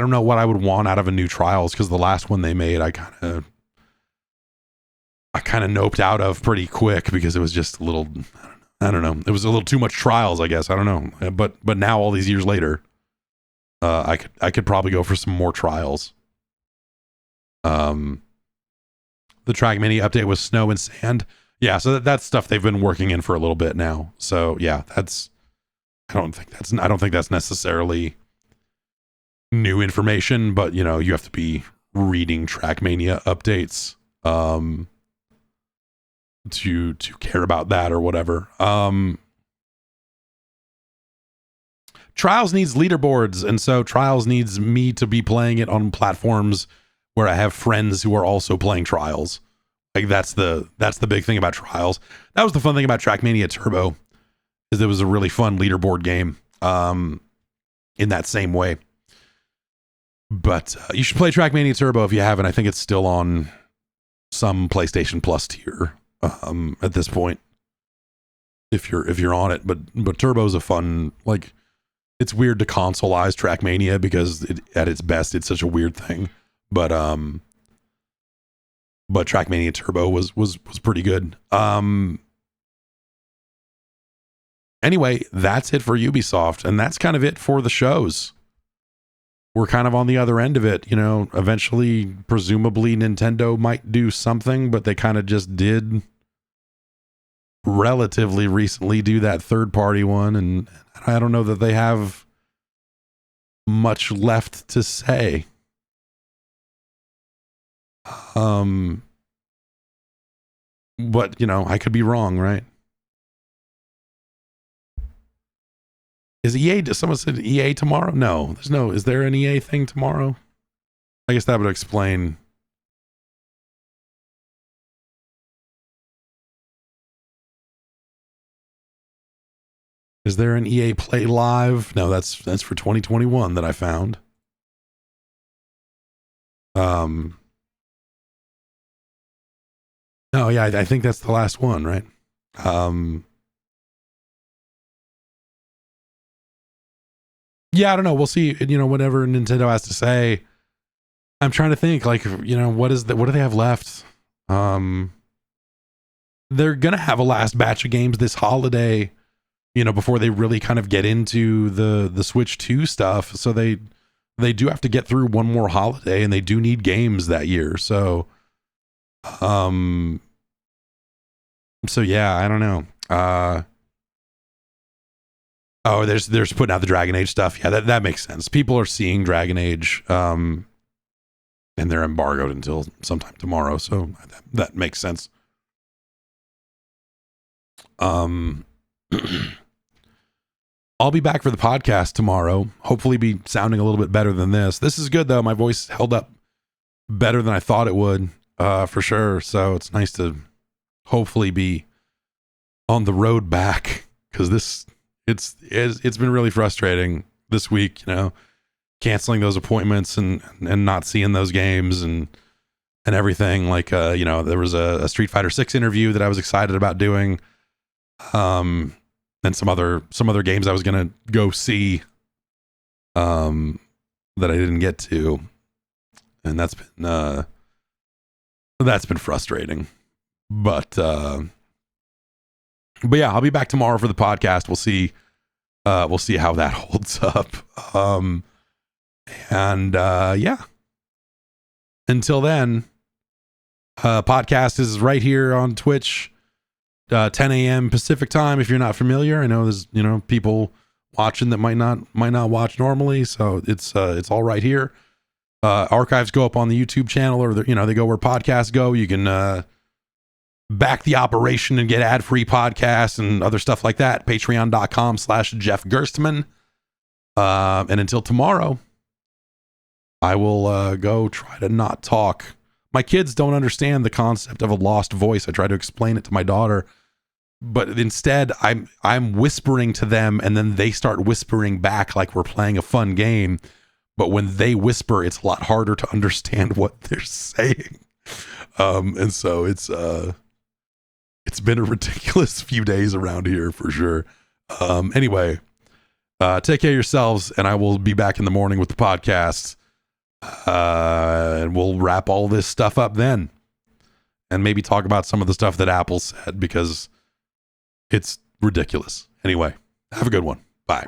don't know what I would want out of a new Trials, because the last one they made, I kind of noped out of pretty quick because it was just a little, I don't know. It was a little too much Trials, I guess. I don't know. But now, all these years later, I could probably go for some more Trials. The Trackmania update was snow and sand. Yeah, so that's stuff they've been working in for a little bit now. So yeah, I don't think that's necessarily new information, but you know, you have to be reading Trackmania updates to care about that or whatever. Trials needs leaderboards, and so Trials needs me to be playing it on platforms where I have friends who are also playing Trials. Like that's the big thing about Trials. That was the fun thing about Trackmania Turbo, is it was a really fun leaderboard game in that same way. But you should play Trackmania Turbo if you haven't. I think it's still on some PlayStation Plus tier at this point, if you're on it. But Turbo's a fun, like, it's weird to consoleize Trackmania because at its best it's such a weird thing. But Trackmania Turbo was pretty good. Anyway, that's it for Ubisoft, and that's kind of it for the shows. We're kind of on the other end of it, you know. Eventually, presumably, Nintendo might do something, but they kind of just did relatively recently do that third-party one, and I don't know that they have much left to say. But, you know, I could be wrong, right? Is EA, someone said EA tomorrow? No, is there an EA thing tomorrow? I guess that would explain. Is there an EA Play Live? No, that's for 2021 that I found. No, yeah, I think that's the last one, right? Yeah, I don't know. We'll see, you know, whatever Nintendo has to say. I'm trying to think, like, you know, what do they have left? They're going to have a last batch of games this holiday, you know, before they really kind of get into the Switch 2 stuff. So they do have to get through one more holiday, and they do need games that year. So yeah, I don't know. Oh, there's putting out the Dragon Age stuff. Yeah, that makes sense. People are seeing Dragon Age, and they're embargoed until sometime tomorrow. So that makes sense. I'll be back for the podcast tomorrow. Hopefully be sounding a little bit better than this. This is good though. My voice held up better than I thought it would, for sure. So it's nice to hopefully be on the road back, because it's been really frustrating this week, you know, canceling those appointments and not seeing those games and everything. Like, you know, there was a Street Fighter 6 interview that I was excited about doing, and some other games I was gonna go see, that I didn't get to, and that's been frustrating. But yeah, I'll be back tomorrow for the podcast. We'll see how that holds up. Yeah. Until then, podcast is right here on Twitch, 10 a.m. Pacific time. If you're not familiar, I know there's, you know, people watching that might not watch normally, so it's all right here. Archives go up on the YouTube channel, or you know, they go where podcasts go. You can back the operation and get ad-free podcasts and other stuff like that. Patreon.com/Jeff Gerstmann. And until tomorrow, I will go try to not talk My kids don't understand the concept of a lost voice. I try to explain it to my daughter, but instead I'm whispering to them, and then they start whispering back like we're playing a fun game. But when they whisper, it's a lot harder to understand what they're saying. And so it's been a ridiculous few days around here for sure. Anyway, take care of yourselves, and I will be back in the morning with the podcast. And we'll wrap all this stuff up then, and maybe talk about some of the stuff that Apple said, because it's ridiculous. Anyway, have a good one. Bye.